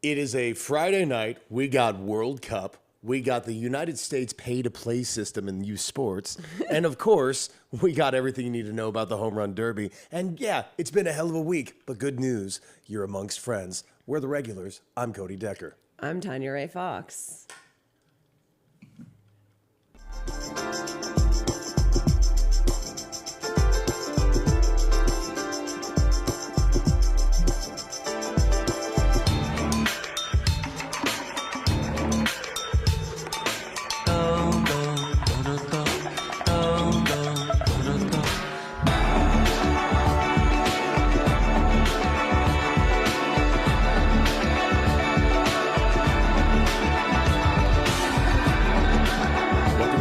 It is a Friday night. We got World Cup. We got the United States pay-to-play system in youth sports. And of course, we got everything you need to know about the Home Run Derby. And yeah, it's been a hell of a week, but good news, you're amongst friends. We're the regulars. I'm Cody Decker. I'm Tanya Ray Fox.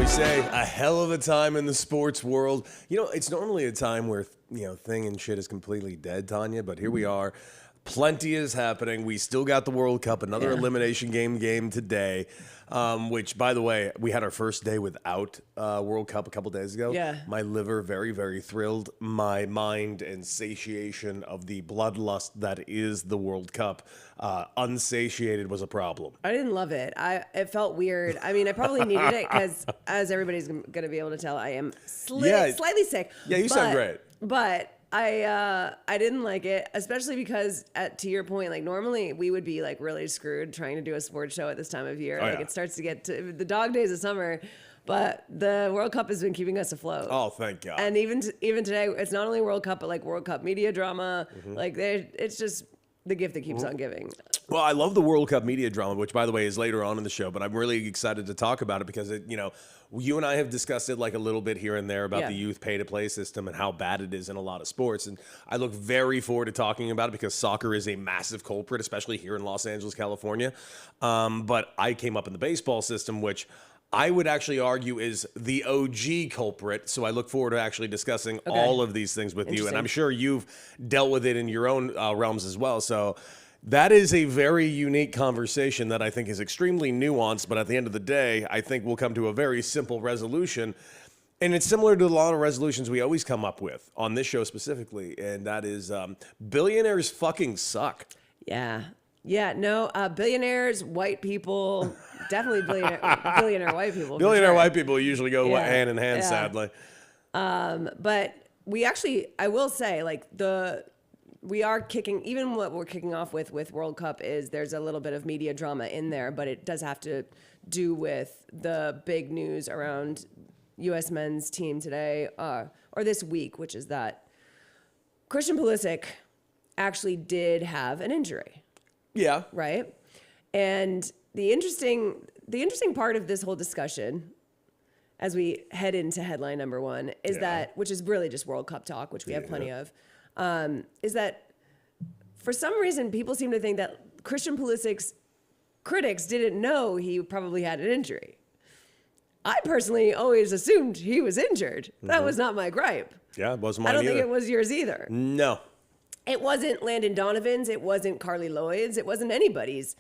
Say a hell of a time in the sports world. You know, it's normally a time where, thing and shit is completely dead, Tanya, but here we are. Plenty is happening. We still got the World Cup, another elimination game today, which, by the way, we had our first day without World Cup a couple days ago. Yeah. My liver, very, very thrilled. My mind and satiation of the bloodlust that is the World Cup, unsatiated was a problem. I didn't love it. It felt weird. I mean, I probably needed it because, as everybody's going to be able to tell, I am slightly sick. Yeah, you sound great. But I didn't like it, especially because, to your point, like normally we would be like really screwed trying to do a sports show at this time of year. It starts to get to the dog days of summer, but the World Cup has been keeping us afloat. Oh, thank God. And even today, it's not only World Cup, but like World Cup media drama. Mm-hmm. Like it's just the gift that keeps on giving. Well, I love the World Cup media drama, which, by the way, is later on in the show, but I'm really excited to talk about it because, you and I have discussed it like a little bit here and there about the youth pay-to-play system and how bad it is in a lot of sports. And I look very forward to talking about it because soccer is a massive culprit, especially here in Los Angeles, California. But I came up in the baseball system, which I would actually argue is the OG culprit. So I look forward to actually discussing all of these things with you. And I'm sure you've dealt with it in your own realms as well. So that is a very unique conversation that I think is extremely nuanced. But at the end of the day, I think we'll come to a very simple resolution. And it's similar to a lot of resolutions we always come up with on this show specifically. And that is billionaires fucking suck. Yeah. Yeah, no, billionaires, white people, definitely billionaire white people. Billionaire white people usually go hand in hand, sadly. But we actually, I will say, like we are kicking, even what we're kicking off with World Cup is there's a little bit of media drama in there, but it does have to do with the big news around U.S. men's team today, or this week, which is that Christian Pulisic actually did have an injury. Yeah. Right. And the interesting part of this whole discussion, as we head into headline number one, is that, which is really just World Cup talk, which we have plenty of, is that for some reason people seem to think that Christian Pulisic's critics didn't know he probably had an injury. I personally always assumed he was injured. That was not my gripe. Yeah, it wasn't mine I don't either. think it was yours either. No. It wasn't Landon Donovan's. It wasn't Carly Lloyd's. It wasn't anybody's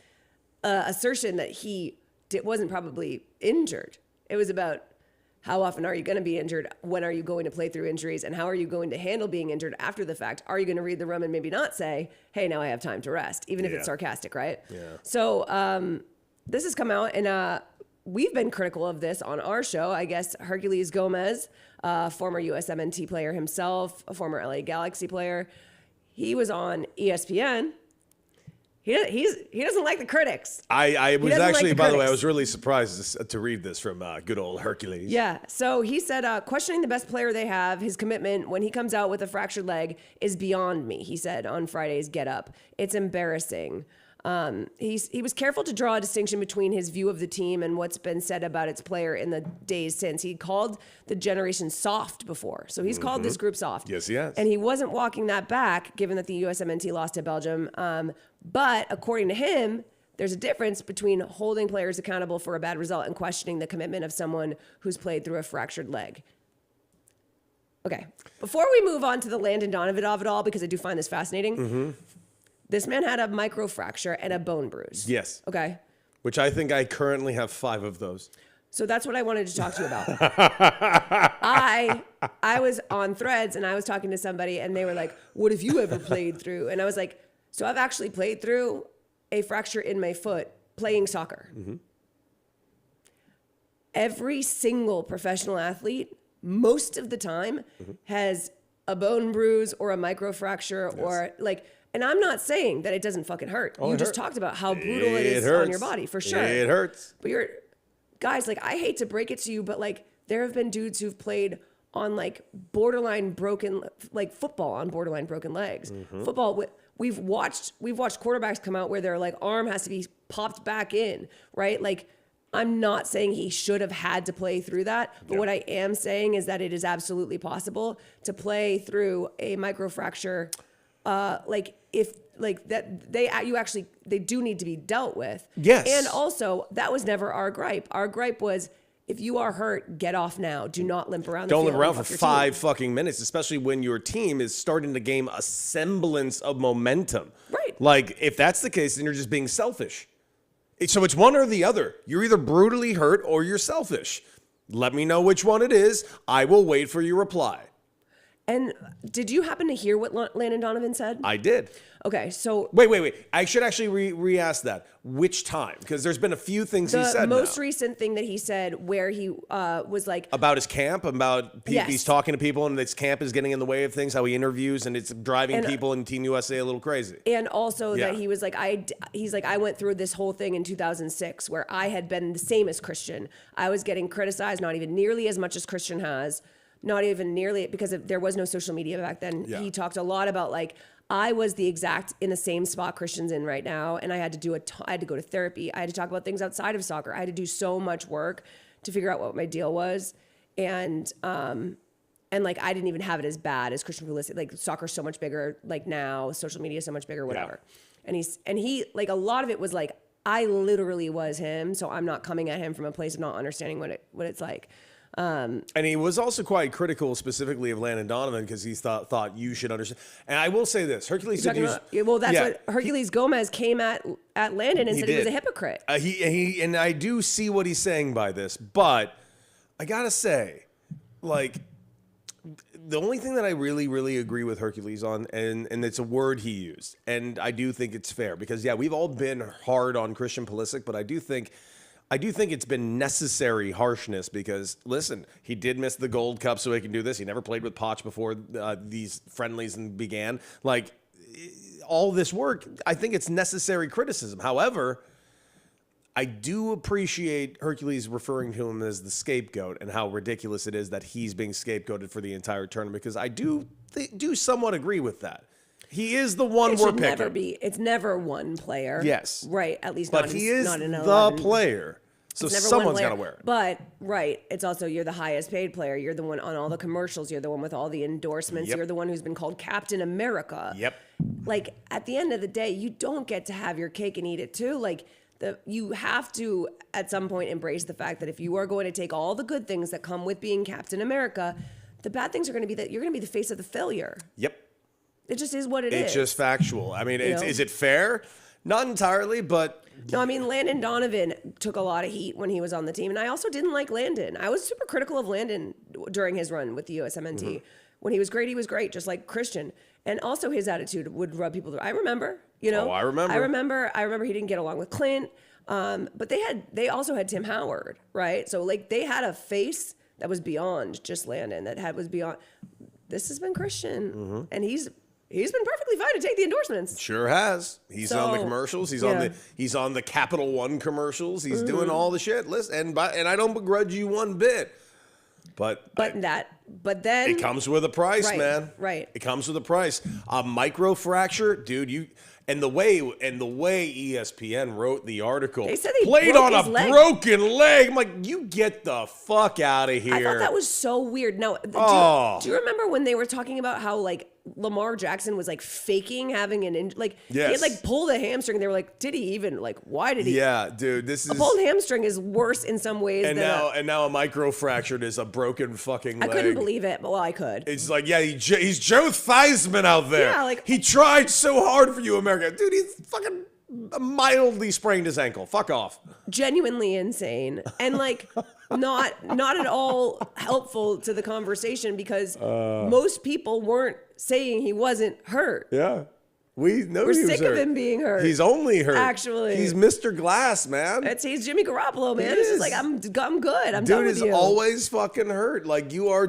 assertion that he wasn't probably injured. It was about how often are you going to be injured? When are you going to play through injuries? And how are you going to handle being injured after the fact? Are you going to read the room and maybe not say, hey, now I have time to rest, even if it's sarcastic, right? Yeah. So this has come out, and we've been critical of this on our show. I guess Herculez Gomez, former USMNT player himself, a former LA Galaxy player, he was on ESPN. He doesn't like the critics. I was actually, by the way, I was really surprised to read this from good old Hercules. Yeah. So he said, questioning the best player they have, his commitment when he comes out with a fractured leg is beyond me, he said on Friday's Get Up. It's embarrassing. He was careful to draw a distinction between his view of the team and what's been said about its player in the days since. He called the generation soft before. So he's called this group soft. Yes, he has. And he wasn't walking that back, given that the USMNT lost to Belgium. But according to him, there's a difference between holding players accountable for a bad result and questioning the commitment of someone who's played through a fractured leg. Okay. Before we move on to the Landon Donovan of it all, because I do find this fascinating, this man had a microfracture and a bone bruise. Yes. Okay. Which I think I currently have 5 of those. So that's what I wanted to talk to you about. I was on Threads and I was talking to somebody and they were like, what have you ever played through? And I was like, so I've actually played through a fracture in my foot playing soccer. Every single professional athlete, most of the time, has a bone bruise or a microfracture or like, and I'm not saying that it doesn't fucking hurt. You just talked about how brutal it is on your body, for sure. It hurts. But guys, like, I hate to break it to you, but like, there have been dudes who've played on like borderline broken, like football on borderline broken legs. Football, we've watched quarterbacks come out where their like arm has to be popped back in, right? Like, I'm not saying he should have had to play through that, but what I am saying is that it is absolutely possible to play through a microfracture. Like if like that, they do need to be dealt with. Yes. And also, that was never our gripe. Our gripe was, if you are hurt, get off now. Do not limp around the field. Don't limp around for 5 fucking minutes, especially when your team is starting to gain a semblance of momentum. Right. Like, if that's the case, then you're just being selfish. So it's one or the other. You're either brutally hurt or you're selfish. Let me know which one it is. I will wait for your reply. And did you happen to hear what Landon Donovan said? I did. Okay, so... Wait. I should actually re-ask that. Which time? Because there's been a few things he said The most now. recent thing that he said where he was like... About his camp, about he's talking to people and this camp is getting in the way of things, how he interviews and it's driving people in Team USA a little crazy. And also that he was like, I went through this whole thing in 2006 where I had been the same as Christian. I was getting criticized, not even nearly as much as Christian has. Not even nearly, because there was no social media back then. Yeah. He talked a lot about like, I was in the same spot Christian's in right now, and I had to I had to go to therapy. I had to talk about things outside of soccer. I had to do so much work to figure out what my deal was, and like I didn't even have it as bad as Christian Pulisic. Like, soccer's so much bigger. Like, now social media is so much bigger, whatever. Yeah. And he like, a lot of it was like, I literally was him, so I'm not coming at him from a place of not understanding what it's like. And he was also quite critical specifically of Landon Donovan because he thought you should understand. And I will say this, Herculez did use... Well, that's what Herculez Gomez came at Landon and said he was a hypocrite. And I do see what he's saying by this, but I gotta say, like, the only thing that I really, really agree with Herculez on, and it's a word he used, and I do think it's fair because, we've all been hard on Christian Pulisic, but I do think it's been necessary harshness because, listen, he did miss the Gold Cup so he can do this. He never played with Poch before these friendlies began. Like, all this work, I think it's necessary criticism. However, I do appreciate Herculez referring to him as the scapegoat and how ridiculous it is that he's being scapegoated for the entire tournament because I do somewhat agree with that. He is the one we're picking. It's never one player. Yes. Right. At least but not, he is not in the 11. player. So someone's got to wear it. But, right, it's also, you're the highest paid player. You're the one on all the commercials. You're the one with all the endorsements. Yep. You're the one who's been called Captain America. Yep. Like, at the end of the day, you don't get to have your cake and eat it too. Like, you have to, at some point, embrace the fact that if you are going to take all the good things that come with being Captain America, the bad things are going to be that you're going to be the face of the failure. Yep. It just is what it is. It's just factual. I mean, is it fair? Not entirely, but... No, I mean, Landon Donovan took a lot of heat when he was on the team, and I also didn't like Landon. I was super critical of Landon during his run with the USMNT. Mm-hmm. When he was great, just like Christian. And also his attitude would rub people... I remember, you know? Oh, I remember. I remember he didn't get along with Clint, but they also had Tim Howard, right? So, like, they had a face that was beyond just Landon, was beyond... This has been Christian, and he's been perfectly fine to take the endorsements. Sure has. He's on the commercials. He's on the Capital One commercials. He's doing all the shit. Listen, and I don't begrudge you one bit. But then it comes with a price, man. Right. It comes with a price. A microfracture, dude. And the way ESPN wrote the article, they said he played on a broken leg. I'm like, you get the fuck out of here. I thought that was so weird. Now, do you remember when they were talking about how, like, Lamar Jackson was, like, faking having an injury? Like, he had, like, pulled a hamstring. They were like, did he even? Like, why did he? Yeah, dude, a pulled hamstring is worse in some ways than now a microfractured is a broken fucking leg. I couldn't believe it, but I could. It's like, he's Joe Theismann out there. Yeah, like, he tried so hard for you, America. Dude, he's fucking mildly sprained his ankle. Fuck off. Genuinely insane. And, like, not at all helpful to the conversation because most people weren't saying he wasn't hurt. Yeah. We know We're he was sick of him being hurt. He's only hurt. Actually. He's Mr. Glass, man. He's Jimmy Garoppolo, man. It's just like, I'm good. I'm done Dude with is you. always fucking hurt. Like, you're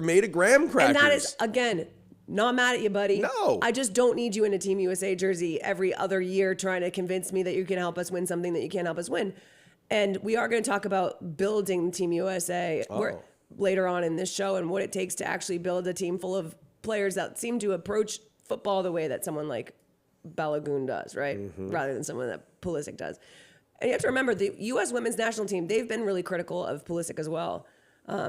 made of graham crackers. And that is, again, not mad at you, buddy. No. I just don't need you in a Team USA jersey every other year trying to convince me that you can help us win something that you can't help us win. And we are going to talk about building Team USA later on in this show and what it takes to actually build a team full of players that seem to approach football the way that someone like Balogun does, right? Rather than someone that Pulisic does. And you have to remember the U.S. women's national team, they've been really critical of Pulisic as well.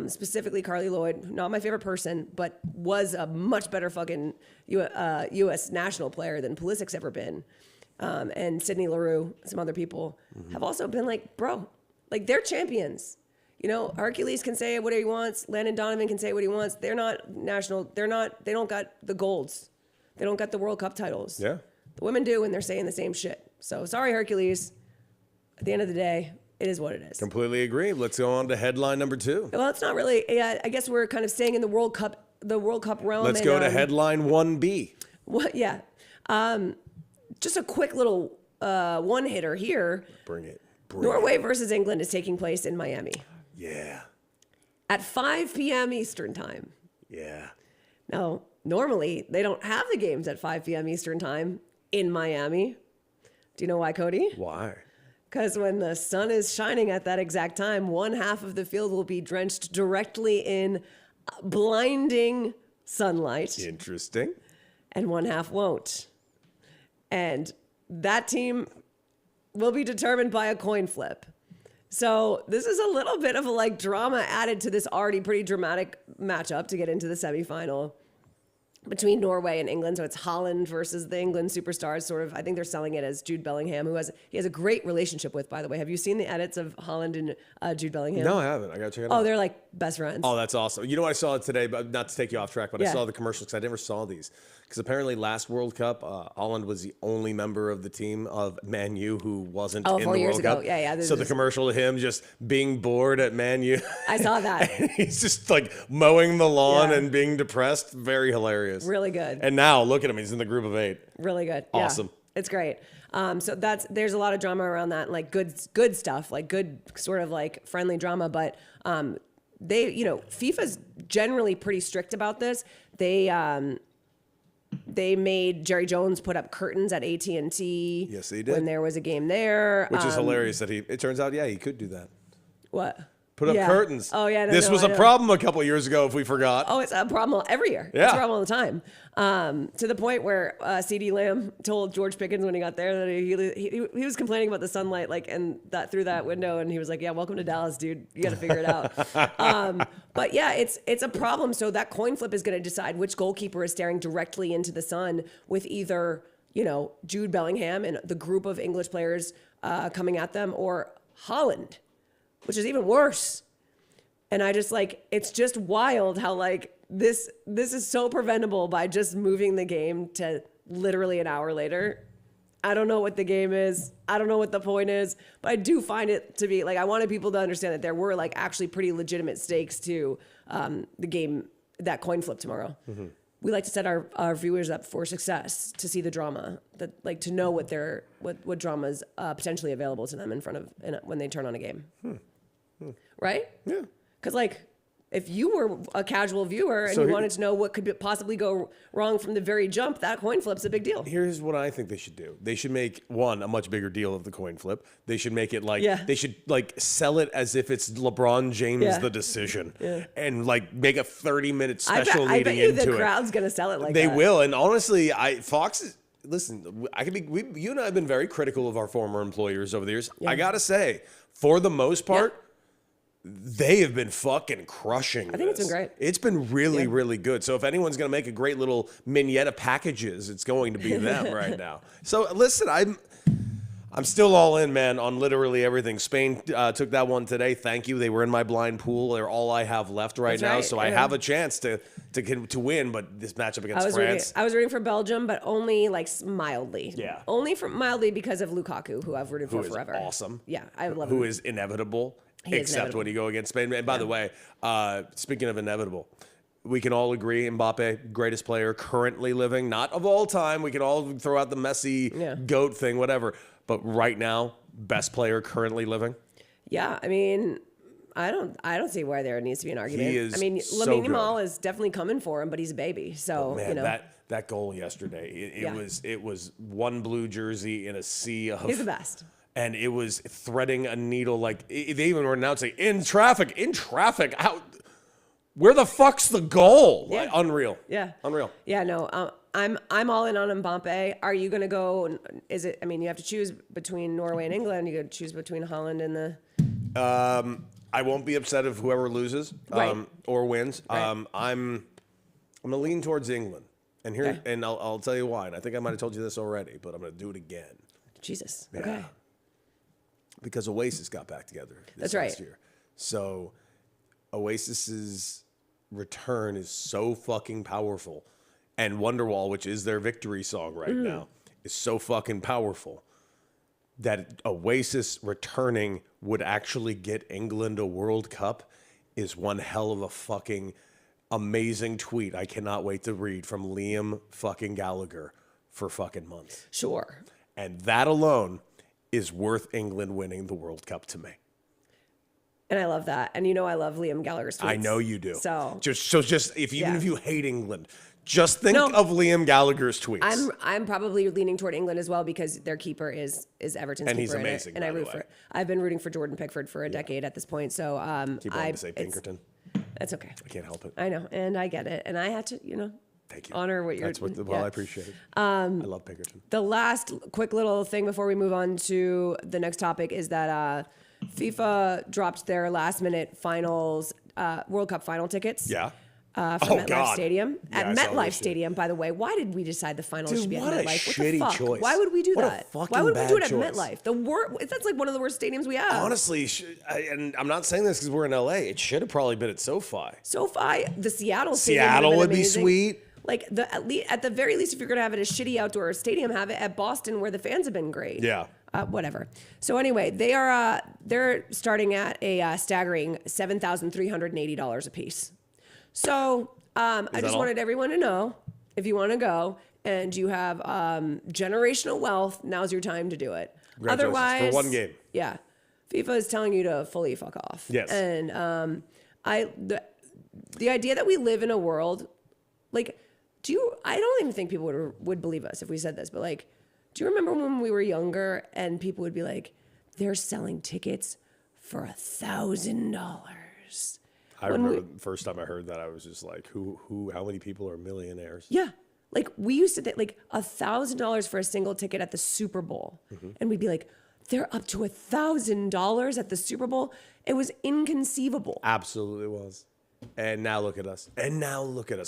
Specifically Carly Lloyd, not my favorite person, but was a much better fucking U.S. national player than Pulisic's ever been. And Sydney Leroux, some other people have also been like, bro, like they're champions. You know, Hercules can say what he wants. Landon Donovan can say what he wants. They're not national. They don't got the golds. They don't got the World Cup titles. Yeah. The women do, and they're saying the same shit. So sorry, Hercules. At the end of the day, it is what it is. Completely agree. Let's go on to headline number 2. Well, it's not really. Yeah, I guess we're kind of staying in the World Cup realm. Let's go to headline 1B. What? Yeah. Just a quick little one hitter here. Bring it. Norway versus England is taking place in Miami. Yeah. At 5 p.m. Eastern time. Yeah. Now, normally they don't have the games at 5 p.m. Eastern time in Miami. Do you know why, Cody? Why? Because when the sun is shining at that exact time, one half of the field will be drenched directly in blinding sunlight. Interesting. And one half won't. And that team will be determined by a coin flip. So this is a little bit of a like drama added to this already pretty dramatic matchup to get into the semifinal between Norway and England. So it's Holland versus the England superstars, sort of. I think they're selling it as Jude Bellingham, who has a great relationship with, by the way. Have you seen the edits of Holland and Jude Bellingham? No, I haven't. I got to check it out. Oh, they're like best friends. Oh, that's awesome. You know what I saw today, but not to take you off track, but Yeah. I saw the commercials because I never saw these. Because apparently last World Cup, Holland was the only member of the team of Man U who wasn't in the 4 years World ago. Cup. Yeah. So the commercial of him just being bored at Man U. I saw that. He's just like mowing the lawn Yeah. and being depressed. Very hilarious. Really good. And now look at him. He's in the group of 8. Really good. Awesome. Yeah, it's great. So there's a lot of drama around that, and like good stuff, like good sort of like friendly drama. But FIFA's generally pretty strict about this. They made Jerry Jones put up curtains at AT&T. Yes, he did. When there was a game there. Which is hilarious that it turns out, he could do that. What? Put up Yeah. curtains. Oh, yeah. This was a problem a couple of years ago if we forgot. Oh, it's a problem every year. Yeah. It's a problem all the time. To the point where C.D. Lamb told George Pickens when he got there that he was complaining about the sunlight, like, and that through that window, and he was like, "Yeah, welcome to Dallas, dude. You got to figure it out." But yeah, it's a problem. So that coin flip is going to decide which goalkeeper is staring directly into the sun with either Jude Bellingham and the group of English players coming at them, or Holland, which is even worse. And I just it's just wild how this is so preventable by just moving the game to literally an hour later. I don't know what the game is. I don't know what the point is, but I do find it to be I wanted people to understand that there were actually pretty legitimate stakes to the game, that coin flip tomorrow. Mm-hmm. We like to set our viewers up for success, to see the drama, that to know what drama is potentially available to them when they turn on a game. Right? Yeah. Because if you were a casual viewer and you wanted to know what could possibly go wrong from the very jump, that coin flip's a big deal. Here's what I think they should do. They should make, a much bigger deal of the coin flip. They should make it they should sell it as if it's LeBron James the decision. Yeah. And make a 30-minute special I bet leading you into the it. crowd's going to sell it like they that. They will. And honestly, Fox, listen, you and I have been very critical of our former employers over the years. Yeah. I got to say, for the most part, they have been fucking crushing. I think it's been great. It's been really, really good. So if anyone's going to make a great little mignette of packages, it's going to be them right now. So listen, I'm still all in, man, on literally everything. Spain took that one today. Thank you. They were in my blind pool. They're all I have left right now. So I have a chance to win, but this matchup against France. I was rooting for Belgium, but only mildly. Yeah. Only mildly because of Lukaku, who I've rooted for forever. Awesome. Yeah, I love him. Who is inevitable. Except when you go against Spain. And by the way, speaking of inevitable, we can all agree Mbappe, greatest player currently living, not of all time. We can all throw out the Messi GOAT thing, whatever. But right now, best player currently living. Yeah, I mean, I don't see why there needs to be an argument. He is I mean, so Lamine good. Yamal is definitely coming for him, but he's a baby. So, Man, you know. that goal yesterday, it was one blue jersey in a sea of. He's the best. And it was threading a needle like they even were announcing in traffic. Out. Where the fuck's the goal? Yeah. Like, unreal. Yeah. Unreal. Yeah, no. I'm all in on Mbappe. Are you going to go? Is it? I mean, you have to choose between Norway and England. You got to choose between Holland and the. I won't be upset if whoever loses Right. or wins. Right. I'm gonna lean towards England, and here Okay. and I'll tell you why. And I think I might have told you this already, but I'm gonna do it again. Jesus. Yeah. Okay. Because Oasis got back together That's last right. year. So Oasis's return is so fucking powerful. And Wonderwall, which is their victory song right now, is so fucking powerful that Oasis returning would actually get England a World Cup is one hell of a fucking amazing tweet. I cannot wait to read from Liam fucking Gallagher for fucking months. Sure. And that alone is worth England winning the World Cup to me. And I love that. And you know I love Liam Gallagher's tweets. I know you do. So just if even Yeah. if you hate England, just think No. of Liam Gallagher's tweets. I'm probably leaning toward England as well because their keeper is Everton's And keeper. he's amazing, And I by the root way. for it. I've been rooting for Jordan Pickford for a decade at this point. So Keep wanting to say Pinkerton. That's okay. I can't help it. I know, and I get it, and I had to, Thank you. honor what you're. That's what. Well, yeah. I appreciate it. I love Pinkerton. The last quick little thing before we move on to the next topic is that FIFA dropped their last-minute finals, World Cup final tickets. Yeah. From Oh, MetLife God. Stadium. Yeah, At I saw MetLife this shit. Stadium, by the way. Why did we decide the finals Dude, should be at what a MetLife? What the shitty fuck? choice. Why would we do What a that? fucking Why would we do it bad at choice. MetLife? That's like one of the worst stadiums we have. Honestly, and I'm not saying this because we're in LA. It should have probably been at SoFi. SoFi, the Seattle Stadium. Seattle would been be amazing. sweet. Like at the very least, if you're gonna have it a shitty outdoor stadium, have it at Boston where the fans have been great. Yeah. Whatever. So anyway, they're starting at a staggering $7,380 a piece. So I just all? wanted everyone to know if you want to go and you have generational wealth, now's your time to do it. Congratulations. Otherwise, For one game. Yeah, FIFA is telling you to fully fuck off. Yes. And the idea that we live in a world like, I don't even think people would believe us if we said this, but like, do you remember when we were younger and people would be like, they're selling tickets for $1,000? I remember the first time I heard that, I was just like, how many people are millionaires? Yeah. Like we used to think like $1,000 for a single ticket at the Super Bowl. And we'd be like, they're up to $1,000 at the Super Bowl. It was inconceivable. Absolutely was. And now look at us.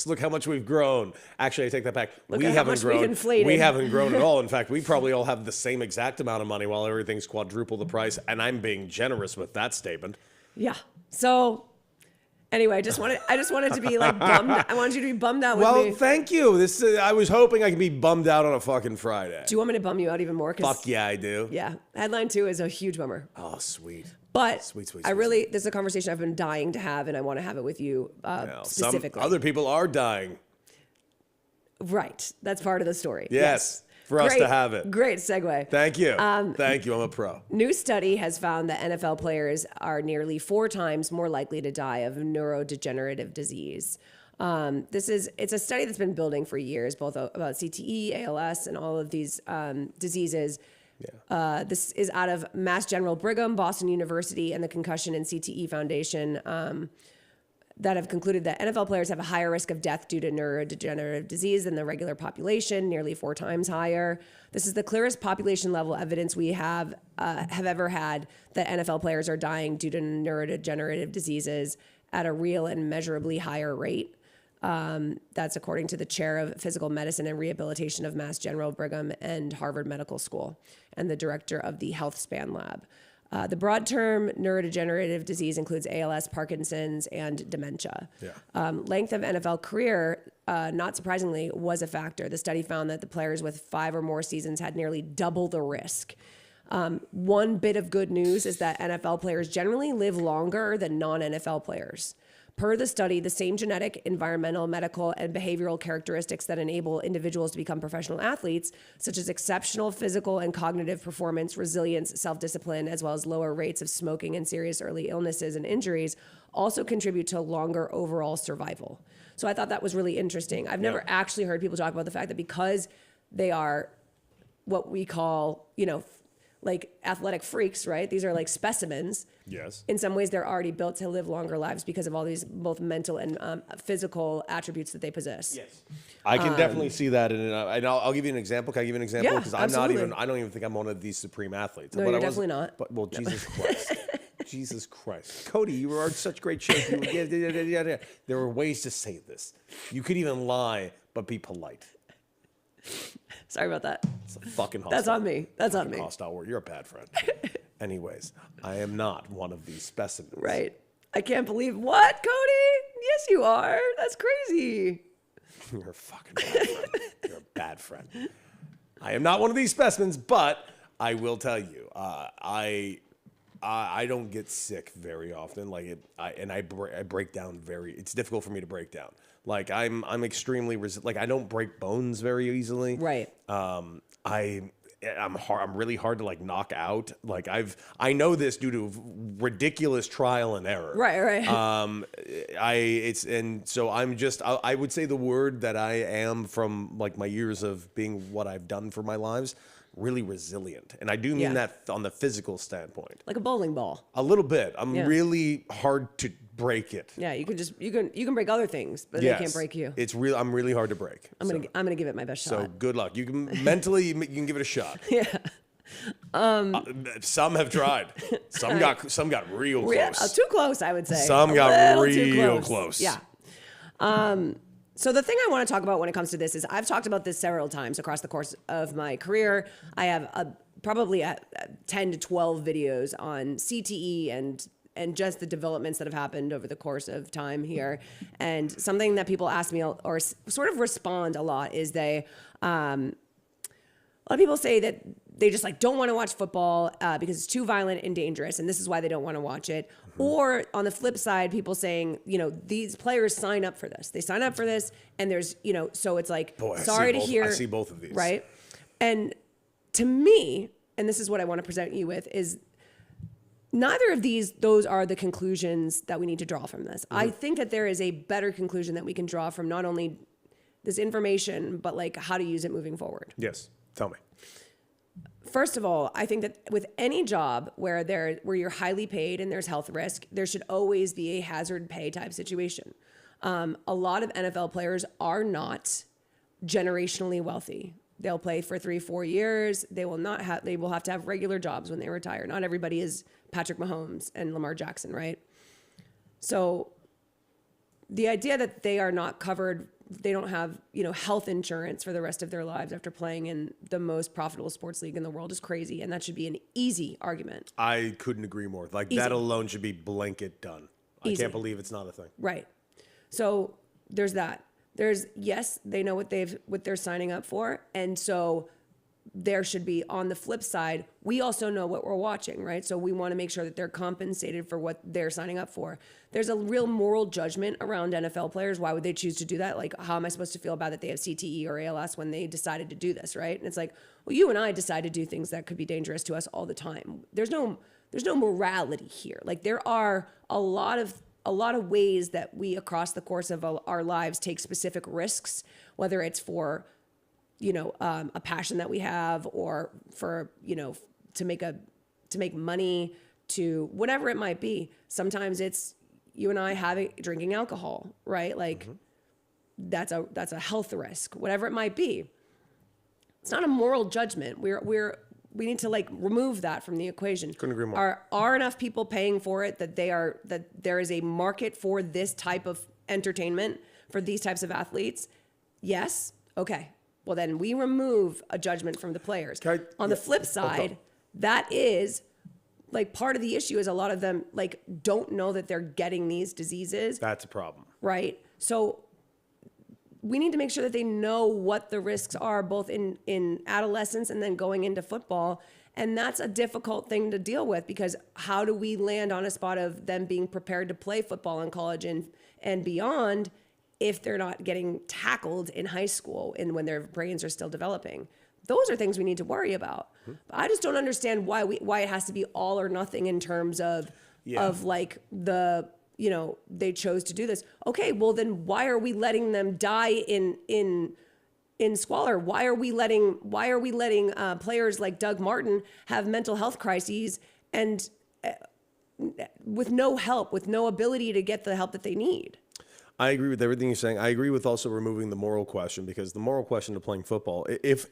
Look how much we've grown. Actually, I take that back. Look We at how haven't much grown. we've inflated. We haven't grown at all. In fact, we probably all have the same exact amount of money while everything's quadruple the price. And I'm being generous with that statement. Yeah. So anyway, I just wanted to be like bummed. I wanted you to be bummed out with Well, me. thank you. I was hoping I could be bummed out on a fucking Friday. Do you want me to bum you out even more? Fuck yeah, I do. Yeah. Headline 2 is a huge bummer. Oh, sweet. But Sweet. this is a conversation I've been dying to have, and I want to have it with you specifically. Some other people are dying. Right. That's part of the story. Yes. For us to have it. Great segue. Thank you. Thank you. I'm a pro. New study has found that NFL players are nearly 4 times more likely to die of neurodegenerative disease. It's a study that's been building for years, both about CTE, ALS, and all of these diseases. Yeah. This is out of Mass General Brigham, Boston University, and the Concussion and CTE Foundation that have concluded that NFL players have a higher risk of death due to neurodegenerative disease than the regular population, nearly 4 times higher. This is the clearest population level evidence we have ever had that NFL players are dying due to neurodegenerative diseases at a real and measurably higher rate. That's according to the chair of physical medicine and rehabilitation of Mass General Brigham and Harvard Medical School and the director of the Health Span Lab. The broad term neurodegenerative disease includes ALS, Parkinson's, and dementia. Yeah. Length of NFL career, not surprisingly, was a factor. The study found that the players with 5 or more seasons had nearly double the risk. One bit of good news is that NFL players generally live longer than non-NFL players. Per the study, the same genetic, environmental, medical, and behavioral characteristics that enable individuals to become professional athletes, such as exceptional physical and cognitive performance, resilience, self-discipline, as well as lower rates of smoking and serious early illnesses and injuries, also contribute to longer overall survival. So I thought that was really interesting. I've never actually heard people talk about the fact that because they are what we call, like athletic freaks, right? These are like specimens. Yes. In some ways, they're already built to live longer lives because of all these both mental and physical attributes that they possess. Yes. I can definitely see that. And I'll give you an example. Can I give you an example? Yeah, because I don't even think I'm one of these supreme athletes. No, you're definitely not. But, well, Jesus Christ. Jesus Christ. Cody, you were on such great shape. There were ways to say this. You could even lie, but be polite. Sorry about that. It's a fucking hostile. That's on me. That's on me. Hostile word. You're a bad friend. Anyways, I am not one of these specimens. Right. I can't believe what, Cody? Yes, you are. That's crazy. You're a fucking bad friend. You're a bad friend. I am not one of these specimens, but I will tell you, I don't get sick very often. Like I break down it's difficult for me to break down. Like I'm extremely like I don't break bones very easily. Right. I'm really hard to like knock out. Like I know this due to ridiculous trial and error. Right. So I would say the word that I am from like my years of being what I've done for my lives, really resilient. And I do mean that on the physical standpoint. Like a bowling ball. A little bit. I'm really hard to break it. Yeah, you can break other things, but they can't break you. I'm really hard to break. I'm gonna give it my best shot. So good luck. You can mentally you can give it a shot. Yeah. Some have tried. Some got real close. Too close, I would say. Some got real close. Yeah. So the thing I want to talk about when it comes to this is I've talked about this several times across the course of my career. I have probably 10 to 12 videos on CTE and just the developments that have happened over the course of time here. And something that people ask me or sort of respond a lot is a lot of people say that they just like don't want to watch football because it's too violent and dangerous, and this is why they don't want to watch it. Mm-hmm. Or on the flip side, people saying, these players sign up for this. They sign up for this, and there's, so it's like, sorry to hear. I see both of these. Right? And to me, and this is what I want to present you with, is neither of those are the conclusions that we need to draw from this. Mm-hmm. I think that there is a better conclusion that we can draw from not only this information, but like how to use it moving forward. Yes. Tell me. First of all, I think that with any job where you're highly paid and there's health risk, there should always be a hazard pay type situation. A lot of NFL players are not generationally wealthy. They'll play for 3-4 years. They will have to have regular jobs when they retire. Not everybody is Patrick Mahomes and Lamar Jackson, right? So the idea that they are not covered, they don't have, health insurance for the rest of their lives after playing in the most profitable sports league in the world is crazy. And that should be an easy argument. I couldn't agree more. Like easy. That alone should be blanket done. Easy. I can't believe it's not a thing. Right. So there's that. Yes, they know what they're signing up for. And so there should be, on the flip side, we also know what we're watching, right? So we want to make sure that they're compensated for what they're signing up for. There's a real moral judgment around NFL players. Why would they choose to do that? Like, how am I supposed to feel about that they have CTE or ALS when they decided to do this, right? And it's like, well, you and I decide to do things that could be dangerous to us all the time. There's no morality here. Like, there are a lot of ways that we, across the course of our lives, take specific risks, whether it's for a passion that we have, or for, to make money, to whatever it might be. Sometimes it's you and I drinking alcohol, right? Like that's a health risk, whatever it might be. It's not a moral judgment. We need to like remove that from the equation. Couldn't agree more. Are enough people paying for it that there is a market for this type of entertainment for these types of athletes? Yes. Okay. Well, then we remove a judgment from the players. On the flip side, that is like part of the issue is a lot of them like don't know that they're getting these diseases. That's a problem. Right. So we need to make sure that they know what the risks are both in adolescence and then going into football. And that's a difficult thing to deal with, because how do we land on a spot of them being prepared to play football in college and beyond if they're not getting tackled in high school and when their brains are still developing? Those are things we need to worry about. But I just don't understand why it has to be all or nothing in terms of like the, you know, they chose to do this. Okay, well then why are we letting them die in squalor? Why are we letting players like Doug Martin have mental health crises and with no help, with no ability to get the help that they need? I agree with everything you're saying. I agree with also removing the moral question, because the moral question of playing football, if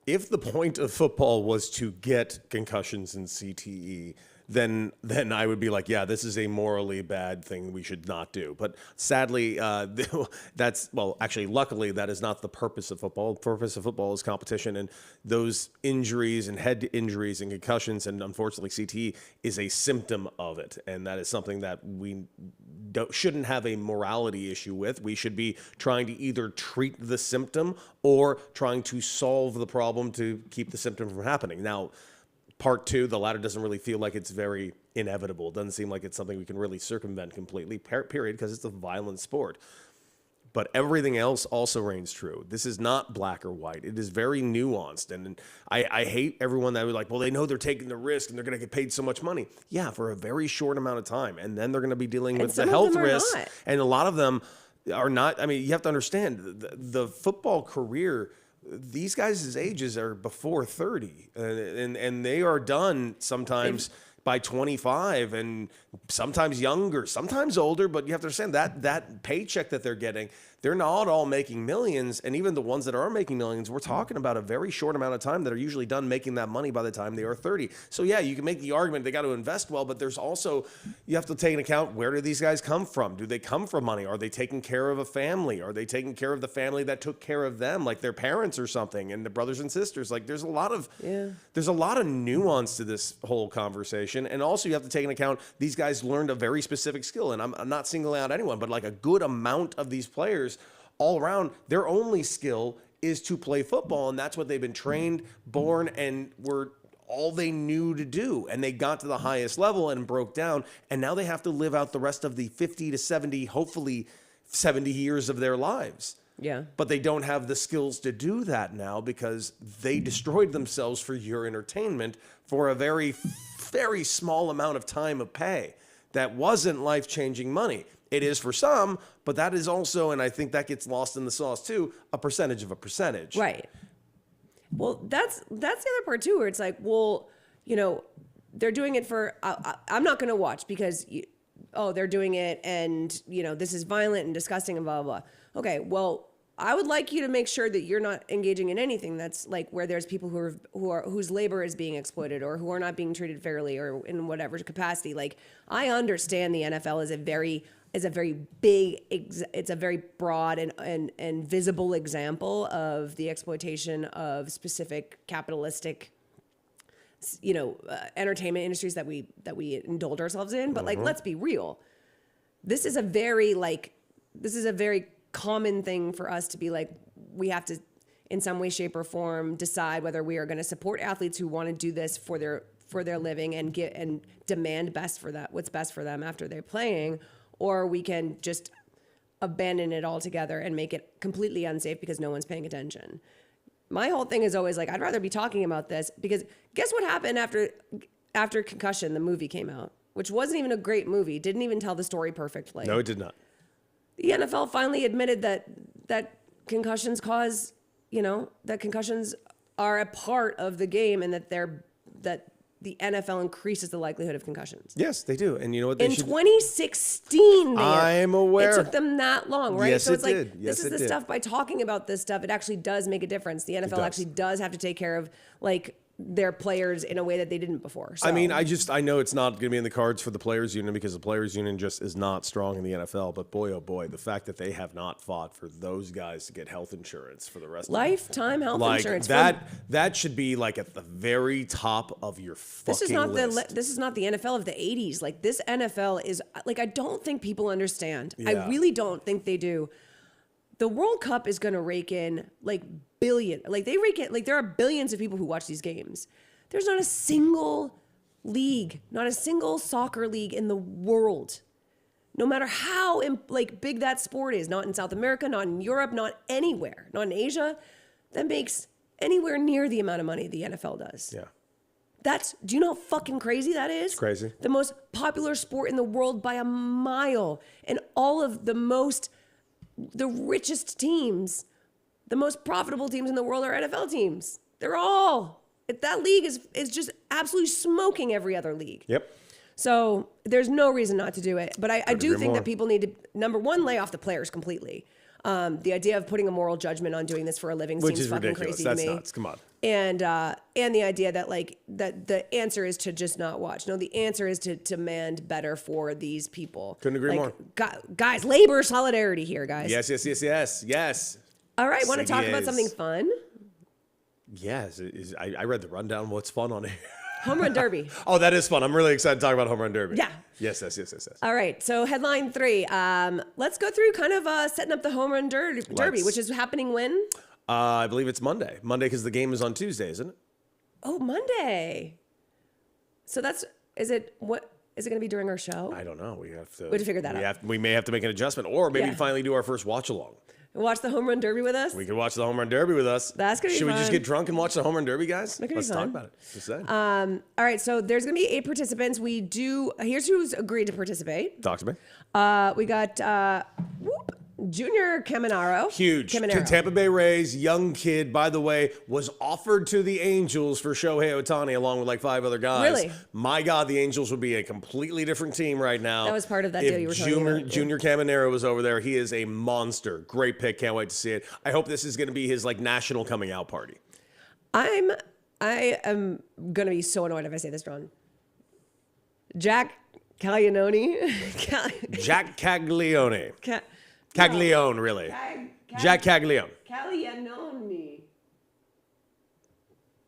the point of football was to get concussions and CTE, then I would be like, yeah, this is a morally bad thing we should not do. But sadly, luckily, that is not the purpose of football. The purpose of football is competition, and those injuries and head injuries and concussions and unfortunately CTE is a symptom of it. And that is something that we shouldn't have a morality issue with. We should be trying to either treat the symptom or trying to solve the problem to keep the symptom from happening. Now, part two, the latter doesn't really feel like it's very inevitable. It doesn't seem like it's something we can really circumvent completely, period, because it's a violent sport. But everything else also reigns true. This is not black or white. It is very nuanced. And I hate everyone that would like, well, they know they're taking the risk and they're going to get paid so much money. Yeah, for a very short amount of time. And then they're going to be dealing with the health risks. And a lot and a lot of them are not. I mean, you have to understand the football career, these guys' ages are before 30, and they are done sometimes by 25, and sometimes younger, sometimes older. But you have to understand that paycheck that they're getting, they're not all making millions. And even the ones that are making millions, we're talking about a very short amount of time that are usually done making that money by the time they are 30. So yeah, you can make the argument they got to invest well, but there's also, you have to take into account, where do these guys come from? Do they come from money? Are they taking care of a family? Are they taking care of the family that took care of them, like their parents or something, and the brothers and sisters? Like there's a lot of nuance to this whole conversation. And also you have to take into account, these guys learned a very specific skill, and I'm not singling out anyone, but like a good amount of these players all around, their only skill is to play football, and that's what they've been trained, born, and were all they knew to do. And they got to the highest level and broke down, and now they have to live out the rest of the 50 to 70, hopefully 70 years of their lives. Yeah. But they don't have the skills to do that now, because they destroyed themselves for your entertainment for a very, very small amount of time of pay. That wasn't life-changing money. It is for some, but that is also, and I think that gets lost in the sauce too, a percentage of a percentage. Right. Well, that's the other part too, where it's like, well, you know, they're doing it for, I'm not going to watch because, they're doing it and, you know, this is violent and disgusting and blah, blah, blah. Okay, well, I would like you to make sure that you're not engaging in anything that's like where there's people whose labor is being exploited or who are not being treated fairly or in whatever capacity. Like, I understand the NFL is a very big, it's a very broad and visible example of the exploitation of specific capitalistic, entertainment industries that we indulge ourselves in. But like, let's be real. This is a very common thing for us to be like, we have to, in some way, shape, or form, decide whether we are going to support athletes who want to do this for their living and demand what's best for them after they're playing, or we can just abandon it altogether and make it completely unsafe because no one's paying attention. My whole thing is always like, I'd rather be talking about this, because guess what happened after Concussion, the movie came out, which wasn't even a great movie, didn't even tell the story perfectly. No, it did not. The NFL finally admitted that concussions that concussions are a part of the game, and that the NFL increases the likelihood of concussions. Yes, they do. And you know what? In 2016, I'm aware. It took them that long, right? Yes, so it's it like, did. Yes, this is the stuff, by talking about this stuff, it actually does make a difference. The NFL actually does have to take care of like their players in a way that they didn't before. So. I mean, I know it's not going to be in the cards for the players union, because the players union just is not strong in the NFL. But boy, oh boy, the fact that they have not fought for those guys to get health insurance for the rest of lifetime health insurance. That should be like at the very top of your fucking list. This is not the NFL of the 80s. Like, this NFL is like, I don't think people understand. Yeah. I really don't think they do. The World Cup is going to rake in like billion. Like, they rake in, like, there are billions of people who watch these games. There's not a single league, not a single soccer league in the world, no matter how like big that sport is, not in South America, not in Europe, not anywhere, not in Asia, that makes anywhere near the amount of money the NFL does. Yeah. Do you know how fucking crazy that is? It's crazy. The most popular sport in the world by a mile. And all of the richest teams, the most profitable teams in the world are NFL teams. That league is just absolutely smoking every other league. Yep. So there's no reason not to do it. But I do think more. that people need to, number one, lay off the players completely. The idea of putting a moral judgment on doing this for a living seems fucking ridiculous. crazy That's to me. nuts. Come on. And the idea that that the answer is to just not watch. No, the answer is to demand better for these people. Couldn't agree more. Guys, labor solidarity here, guys. Yes. All right, want to talk about something fun? Yes. I read the rundown. What's fun on here? Home Run Derby. Oh, that is fun. I'm really excited to talk about Home Run Derby. Yeah. Yes. All right, so headline 3. Let's go through kind of setting up the Home Run Derby, which is happening when? I believe it's Monday. Monday because the game is on Tuesday, isn't it? Oh, Monday. So is it going to be during our show? I don't know. We have to figure that out. We may have to make an adjustment or maybe finally do our first watch along. Watch the Home Run Derby with us? We could watch the Home Run Derby with us. That's going to be Should fun. we just get drunk and watch the Home Run Derby, guys? Let's talk about it. Just saying. All right, so there's going to be 8 participants. Here's who's agreed to participate. Talk to me. We got Junior Caminero. Huge. Caminero. Tampa Bay Rays, young kid, by the way, was offered to the Angels for Shohei Ohtani along with like 5 other guys. Really? My God, the Angels would be a completely different team right now. That was part of that deal you were talking about. Junior Caminero was over there. He is a monster. Great pick. Can't wait to see it. I hope this is going to be his like national coming out party. I am going to be so annoyed if I say this wrong. Jack Caglianone. Jack Caglione. Caglione, really. Jack Caglione. Caglianone.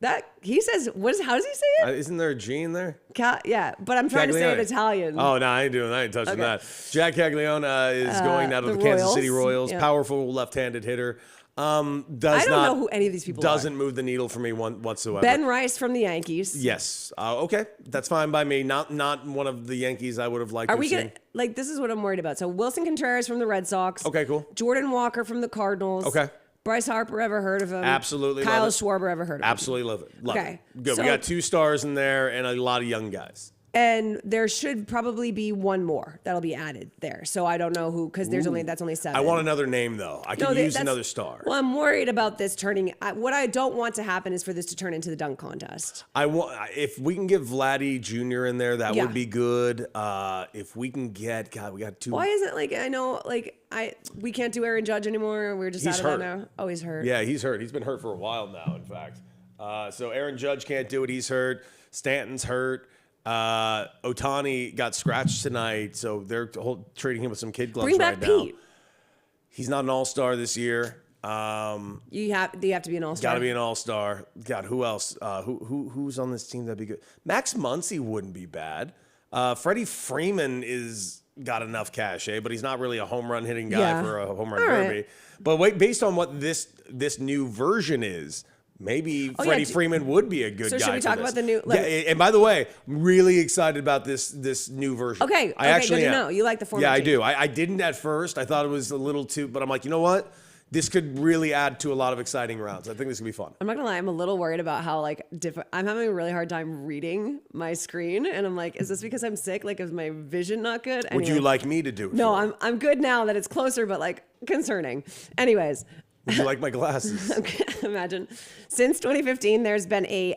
That he says. How does he say it? Isn't there a G in there? Yeah, but I'm trying to say it Italian. Oh no, I ain't touching that. Jack Caglione is going out of the Kansas City Royals. Yeah. Powerful left-handed hitter. I don't know who any of these people doesn't are. move the needle for me whatsoever. Ben Rice from the Yankees. Yes. Okay, that's fine by me. Not one of the Yankees I would have liked. Are we gonna this is what I'm worried about. So Wilson Contreras from the Red Sox. Okay, cool. Jordan Walker from the Cardinals. Okay. Bryce Harper, ever heard of him? Absolutely. Kyle love it. Schwarber, ever heard of him? Absolutely love it. Love Okay. it. Good. So- We got 2 stars in there and a lot of young guys. And there should probably be one more that'll be added there. So I don't know who, because that's only 7. I want another name though. I could use another star. Well, I'm worried about this turning. What I don't want to happen is for this to turn into the dunk contest. If we can get Vladdy Jr. in there, that Yeah. would be good. If we can get, we got 2. Why isn't we can't do Aaron Judge anymore? We're just He's out of hurt. that now. Oh, he's hurt. Yeah, he's hurt. He's been hurt for a while now, in fact. So Aaron Judge can't do it. He's hurt. Stanton's hurt. Ohtani got scratched tonight, so they're treating him with some kid gloves Bring right back now. Pete. He's not an all-star this year. They have to be an all-star. Got to be an all-star. God, who else? Who's on this team that'd be good? Max Muncy wouldn't be bad. Freddie Freeman got enough cachet, but he's not really a home run hitting guy for a home run derby. Right. But wait, based on what this new version is, maybe Freddie Freeman would be a good guy. So should we talk about the new? Yeah, and by the way, I'm really excited about this new version. Okay, I actually good to am. know. You like the format? Yeah, I change. do. I didn't at first. I thought it was a little too, but I'm like, you know what? This could really add to a lot of exciting rounds. I think this could be fun. I'm not gonna lie, I'm a little worried about how I'm having a really hard time reading my screen, and I'm like, is this because I'm sick? Like, is my vision not good? Would you like me to do it? No, for you? I'm good now that it's closer, but concerning. Anyways. Would you like my glasses? Okay, imagine. Since 2015, there's been a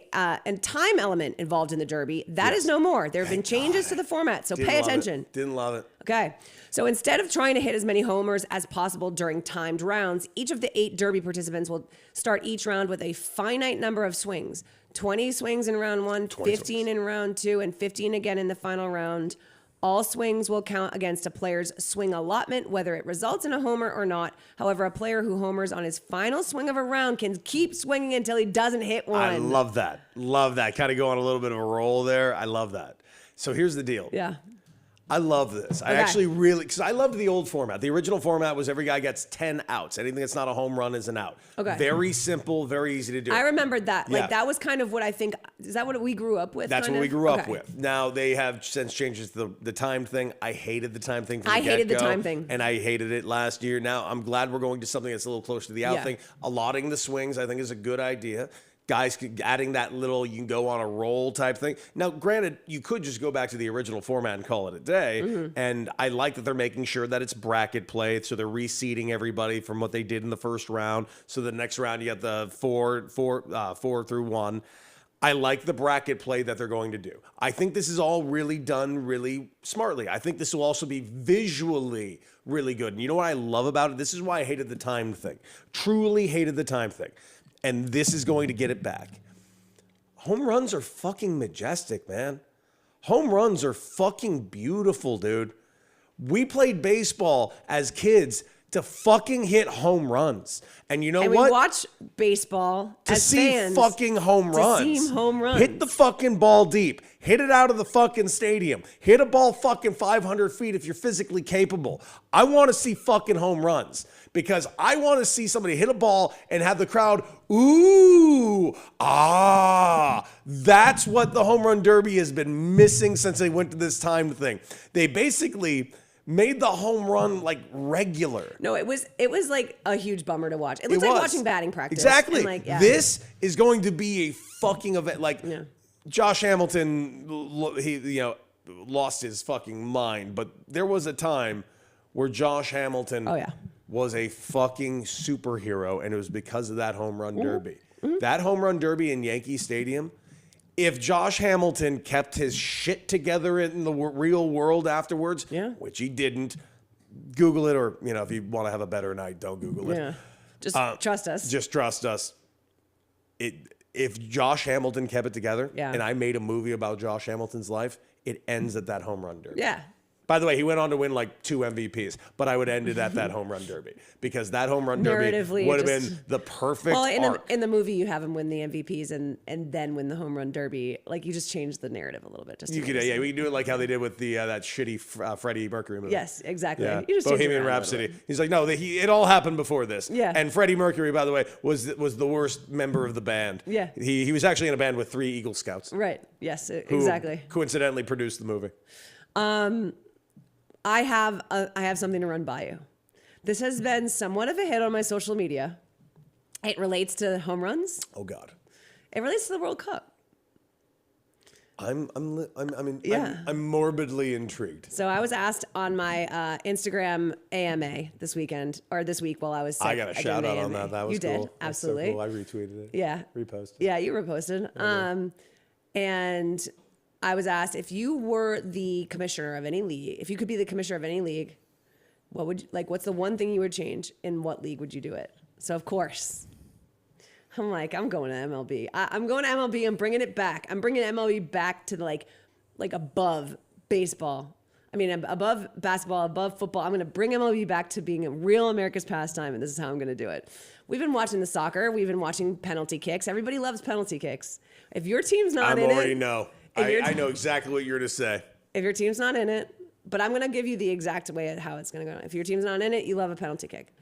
time element involved in the Derby. That is no more. There have been changes to the format, so pay attention. Didn't love it. Okay. So instead of trying to hit as many homers as possible during timed rounds, each of the 8 Derby participants will start each round with a finite number of swings. 20 swings in round 1, 15 in round 2, and 15 again in the final round. All swings will count against a player's swing allotment, whether it results in a homer or not. However, a player who homers on his final swing of a round can keep swinging until he doesn't hit one. I love that. Love that. Kind of go on a little bit of a roll there. I love that. So here's the deal. Yeah. I love this. I actually really, because I loved the old format. The original format was every guy gets 10 outs. Anything that's not a home run is an out. Okay. Very simple, very easy to do. I remembered that. Like, Yeah. that was kind of what I think, is that what we grew up with? That's kind what we of? grew up Okay. with. Now they have since changed the time thing. I hated the time thing. From I the hated the get-go, time thing. and I hated it last year. Now I'm glad we're going to something that's a little closer to the out Yeah. thing. Allotting the swings, I think, is a good idea. Guys, adding that little you can go on a roll type thing. Now, granted, you could just go back to the original format and call it a day. Mm-hmm. And I like that they're making sure that it's bracket play. So they're reseeding everybody from what they did in the first round. So the next round, you get the four through one. I like the bracket play that they're going to do. I think this is all really done really smartly. I think this will also be visually really good. And you know what I love about it? This is why I hated the time thing. Truly hated the time thing. And this is going to get it back. Home runs are fucking majestic, man. Home runs are fucking beautiful, dude. We played baseball as kids to fucking hit home runs. And you know And what? we watch baseball To as see fans. fucking home runs. see home runs. Hit the fucking ball deep. Hit it out of the fucking stadium. Hit a ball fucking 500 feet if you're physically capable. I want to see fucking home runs because I want to see somebody hit a ball and have the crowd, ooh, ah. That's what the home run derby has been missing since they went to this time thing. They basically made the home run like regular. No, it was like a huge bummer to watch. It looked like watching batting practice. Exactly. And like, yeah. This is going to be a fucking event. Like Yeah. Josh Hamilton, he lost his fucking mind. But there was a time where Josh Hamilton Oh, yeah. was a fucking superhero, and it was because of that home run derby. Mm-hmm. That home run derby in Yankee Stadium. If Josh Hamilton kept his shit together in the real world afterwards, Yeah. which he didn't, Google it, or if you want to have a better night, don't Google it. Yeah. Just trust us. Just trust us. If Josh Hamilton kept it together, Yeah. and I made a movie about Josh Hamilton's life, it ends at that home run derby. Yeah. By the way, he went on to win like 2 MVPs, but I would end it at that home run derby because that home run derby Narratively, would have just- been the perfect Well, arc. in the movie, you have him win the MVPs and then win the home run derby. Like, you just change the narrative a little bit. Just to You could, make it yeah, we can do it like how they did with the that shitty Freddie Mercury movie. Yes, exactly. Yeah, You just change it Bohemian around a little Rhapsody. bit. He's like, no, it all happened before this. Yeah. And Freddie Mercury, by the way, was the worst member of the band. Yeah. He was actually in a band with 3 Eagle Scouts. Right. Yes, Who exactly. coincidentally produced the movie. I have something to run by you. This has been somewhat of a hit on my social media. It relates to home runs. Oh God. It relates to the World Cup. I'm Yeah. morbidly intrigued. So I was asked on my Instagram AMA this week while I was sick. I got a did shout an out on AMA. that. That was you cool. did, That's so absolutely. cool. I retweeted it. Yeah. Reposted. Yeah, you reposted. And I was asked if you were the commissioner of any league, if you could be the commissioner of any league, what's the one thing you would change? In what league would you do it? So of course, I'm like, I'm going to MLB. I'm going to MLB. I'm bringing it back. I'm bringing MLB back to like above baseball. I mean, above basketball, above football. I'm going to bring MLB back to being a real America's pastime, and this is how I'm going to do it. We've been watching the soccer. We've been watching penalty kicks. Everybody loves penalty kicks. If your team's not in it, I know exactly what you're to say. if your team's not in it, but I'm going to give you the exact way of how it's going to go. If your team's not in it, you love a penalty kick.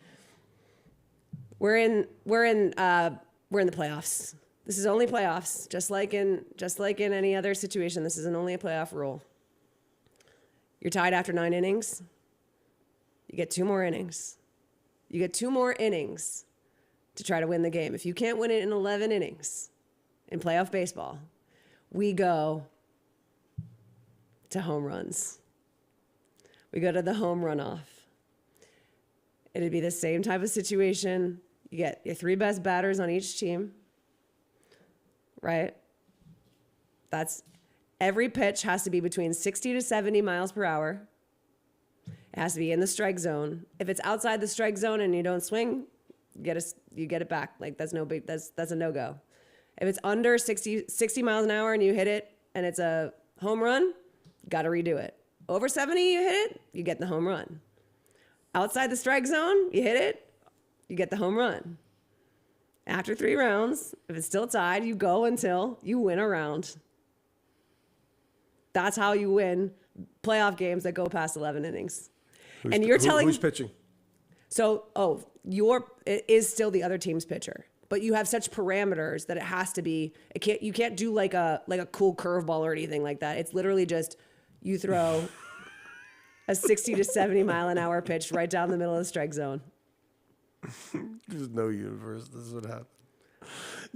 We're in the playoffs. This is only playoffs, just like in any other situation. This isn't only a playoff rule. You're tied after 9 innings. You get 2 more innings. You get 2 more innings to try to win the game. If you can't win it in 11 innings in playoff baseball, we go to home runs. We go to the home runoff. It'd be the same type of situation. You get your 3 best batters on each team, right? Every pitch has to be between 60 to 70 miles per hour. It has to be in the strike zone. If it's outside the strike zone and you don't swing, you get it back. Like, that's a no-go. If it's under 60 miles an hour and you hit it and it's a home run, got to redo it. Over 70, you hit it, you get the home run. Outside the strike zone, you hit it, you get the home run. After 3 rounds, if it's still tied, you go until you win a round. That's how you win playoff games that go past 11 innings. And you're telling who's pitching? So, it is still the other team's pitcher, but you have such parameters that it has to be. You can't do like a cool curveball or anything like that. It's literally just you throw a 60 to 70 mile an hour pitch right down the middle of the strike zone. There's no universe. This is what happened.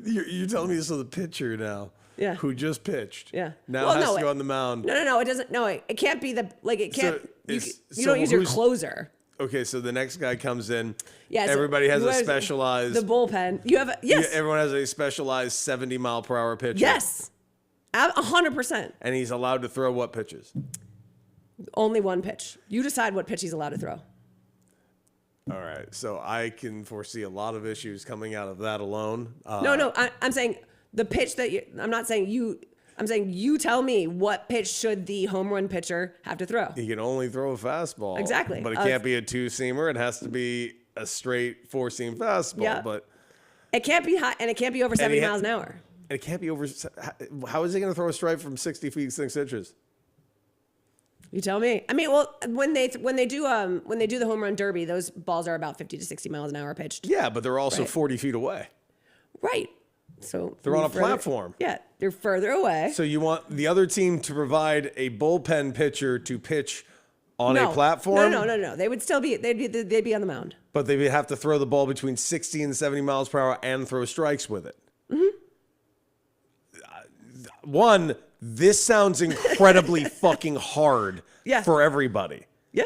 You're telling me this is the pitcher now. Yeah. Who just pitched. Yeah. Now has to go on the mound. No. It doesn't. No, it can't be the like. It can't. So you don't use your closer. Okay, so the next guy comes in. Yeah. So everybody has a specialized. The bullpen. You have yes. Everyone has a specialized 70 mile per hour pitcher. Yes. 100%. And he's allowed to throw what pitches? Only one pitch. You decide what pitch he's allowed to throw. All right. So I can foresee a lot of issues coming out of that alone. No. I'm saying the pitch that I'm not saying you. I'm saying you tell me what pitch should the home run pitcher have to throw. He can only throw a fastball. Exactly. But it can't be a two-seamer. It has to be a straight four-seam fastball. Yeah. But it can't be high, and it can't be over 70 miles an hour. It can't be over. How is he going to throw a strike from 60 feet 6 inches? You tell me. I mean, well, when they do the home run derby, those balls are about 50 to 60 miles an hour pitched. Yeah, but they're also Right. 40 feet away. Right. So They're on a platform. Yeah, they're further away. So you want the other team to provide a bullpen pitcher to pitch on a platform? No. They would still be. They'd be on the mound. But they would have to throw the ball between 60 and 70 miles per hour and throw strikes with it. Mm-hmm. One, this sounds incredibly fucking hard for everybody. Yeah.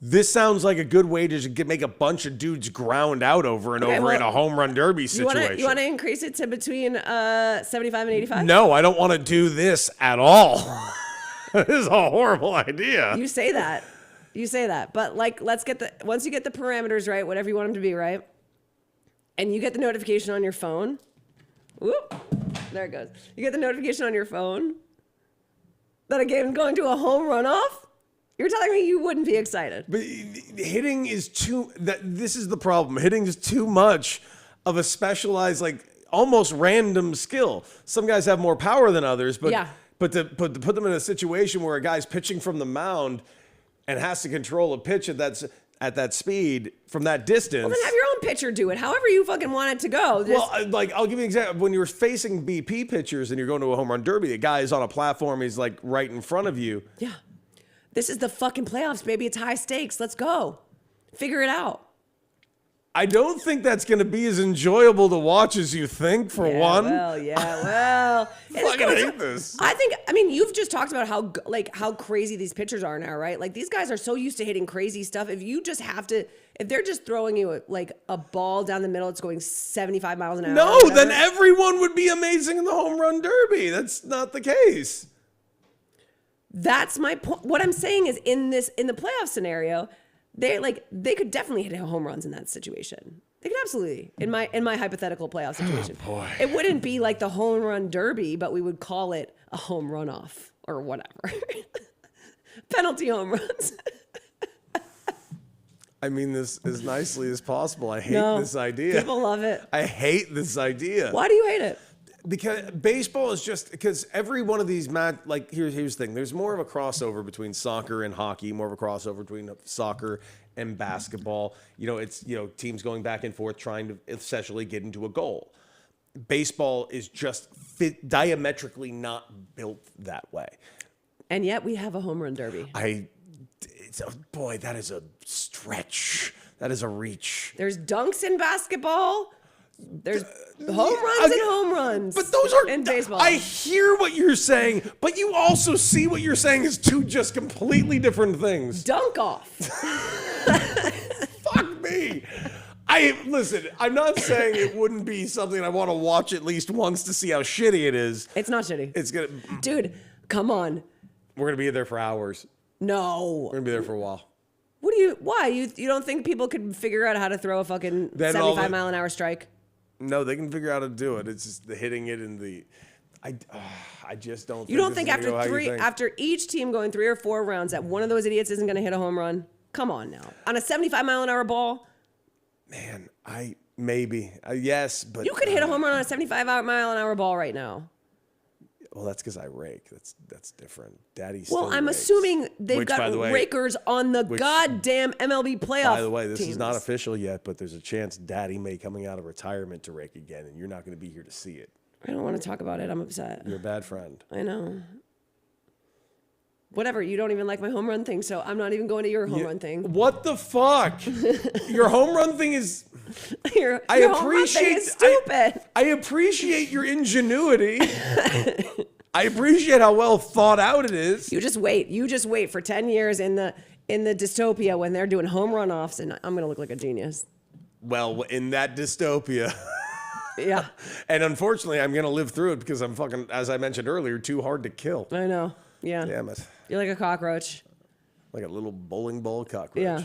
This sounds like a good way to just make a bunch of dudes ground out over and over in a home run derby situation. You want to increase it to between 75 and 85? No, I don't want to do this at all. This is a horrible idea. You say that. But like, once you get the parameters right, whatever you want them to be, right? And you get the notification on your phone. Whoop. There it goes. You get the notification on your phone that a game is going to a home run off. You're telling me you wouldn't be excited. But hitting is this is the problem. Hitting is too much of a specialized, like almost random skill. Some guys have more power than others, but to put them in a situation where a guy's pitching from the mound and has to control a pitch at that speed from that distance. Well, then have your own pitcher do it. However you fucking want it to go. I'll give you an example. When you're facing BP pitchers and you're going to a home run derby, the guy is on a platform. He's like right in front of you. Yeah. This is the fucking playoffs, baby. It's high stakes. Let's go. Figure it out. I don't think that's going to be as enjoyable to watch as you think, for one. Well. I fucking hate this. I mean, you've just talked about how crazy these pitchers are now, right? Like, these guys are so used to hitting crazy stuff. If they're just throwing you like a ball down the middle, it's going 75 miles an hour. No, then everyone would be amazing in the home run derby. That's not the case. That's my point. What I'm saying is in the playoff scenario, they could definitely hit home runs in that situation. They could absolutely in my hypothetical playoff situation. Oh, boy. It wouldn't be like the home run derby, but we would call it a home run off or whatever. Penalty home runs. I mean this as nicely as possible. I hate this idea. People love it. I hate this idea. Why do you hate it? Because baseball is because every one of these here's the thing. There's more of a crossover between soccer and hockey, more of a crossover between soccer and basketball. It's teams going back and forth trying to essentially get into a goal. Baseball is just diametrically not built that way. And yet we have a home run derby. That is a stretch. That is a reach. There's dunks in basketball. There's home runs and home runs. But those are in baseball. I hear what you're saying, but you also see what you're saying is two just completely different things. Dunk off. Fuck me. Listen, I'm not saying it wouldn't be something I want to watch at least once to see how shitty it is. It's not shitty. It's gonna Dude, come on. We're gonna be there for hours. No. We're gonna be there for a while. Why? You don't think people could figure out how to throw a fucking 75 mile an hour strike? No, they can figure out how to do it. It's just the hitting it and I just don't think You don't think after each team going 3 or 4 rounds that one of those idiots isn't gonna hit a home run? Come on now. On a 75 mile an hour ball? Man, yes, but you could hit a home run on a 75 mile an hour ball right now. Well, that's because I rake. That's different. Daddy. Well, I'm assuming they've got rakers on the goddamn MLB playoff. By the way, this teams. is not official yet, but there's a chance Daddy may coming out of retirement to rake again, and you're not going to be here to see it. I don't want to talk about it. I'm upset. You're a bad friend. I know. Whatever. You don't even like my home run thing, so I'm not even going to your home run thing. What the fuck? Your home run thing is. Your home run thing is stupid. I appreciate your ingenuity. I appreciate how well thought out it is. You just wait. You just wait for 10 years in the dystopia when they're doing home run offs, and I'm gonna look like a genius. Well, in that dystopia. Yeah. And unfortunately, I'm gonna live through it because I'm fucking, as I mentioned earlier, too hard to kill. I know. Yeah. Damn it. You're like a cockroach. Like a little bowling ball cockroach. Yeah.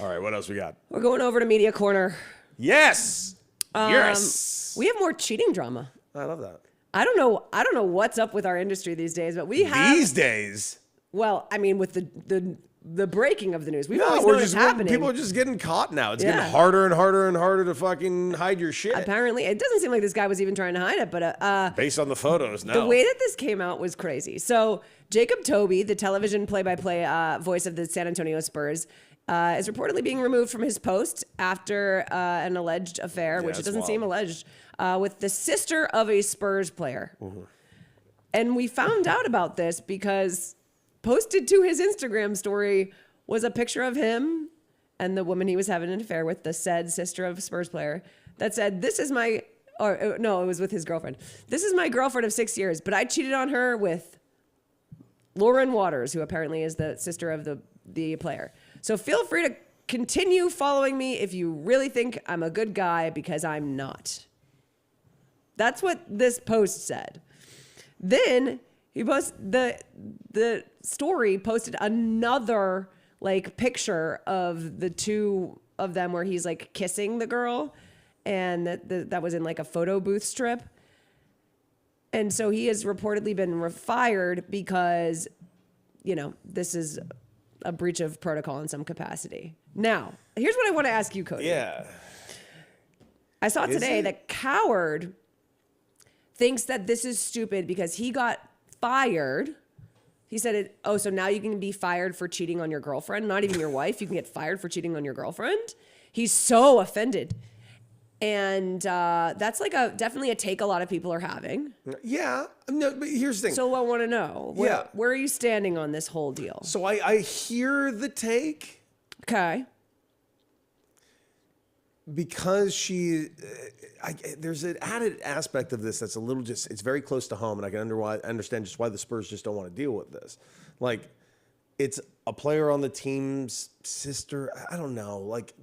All right, what else we got? We're going over to Media Corner. Yes. Yes. We have more cheating drama. I love that. I don't know what's up with our industry these days, but we have these days. Well, I mean, with the breaking of the news, we've always known it's happening. People are just getting caught now. It's getting harder and harder and harder to fucking hide your shit. Apparently, it doesn't seem like this guy was even trying to hide it, but based on the photos, no. The way that this came out was crazy. So Jacob Toby, the television play-by-play voice of the San Antonio Spurs, is reportedly being removed from his post after an alleged affair, which it doesn't seem alleged, with the sister of a Spurs player. Mm-hmm. And we found out about this because posted to his Instagram story was a picture of him and the woman he was having an affair with, the said sister of a Spurs player, that said, "This is my," or no, it was with his girlfriend. "This is my girlfriend of 6 years, but I cheated on her with Lauren Waters," who apparently is the sister of the player. "So feel free to continue following me if you really think I'm a good guy, because I'm not." That's what this post said. Then he the story posted another like picture of the two of them where he's like kissing the girl, and that was in like a photo booth strip. And so he has reportedly been fired because, you know, this is a breach of protocol in some capacity. Now, here's what I want to ask you, Cody. Yeah. I saw today that Coward thinks that this is stupid because he got fired. He said, so now you can be fired for cheating on your girlfriend, not even your wife. You can get fired for cheating on your girlfriend. He's so offended. And that's like definitely a take a lot of people are having. Yeah. No, but here's the thing. So I want to know, where are you standing on this whole deal? So I hear the take. Okay. Because there's an added aspect of this that's a little it's very close to home, and I can understand just why the Spurs just don't want to deal with this. Like, it's a player on the team's sister. I don't know. Like,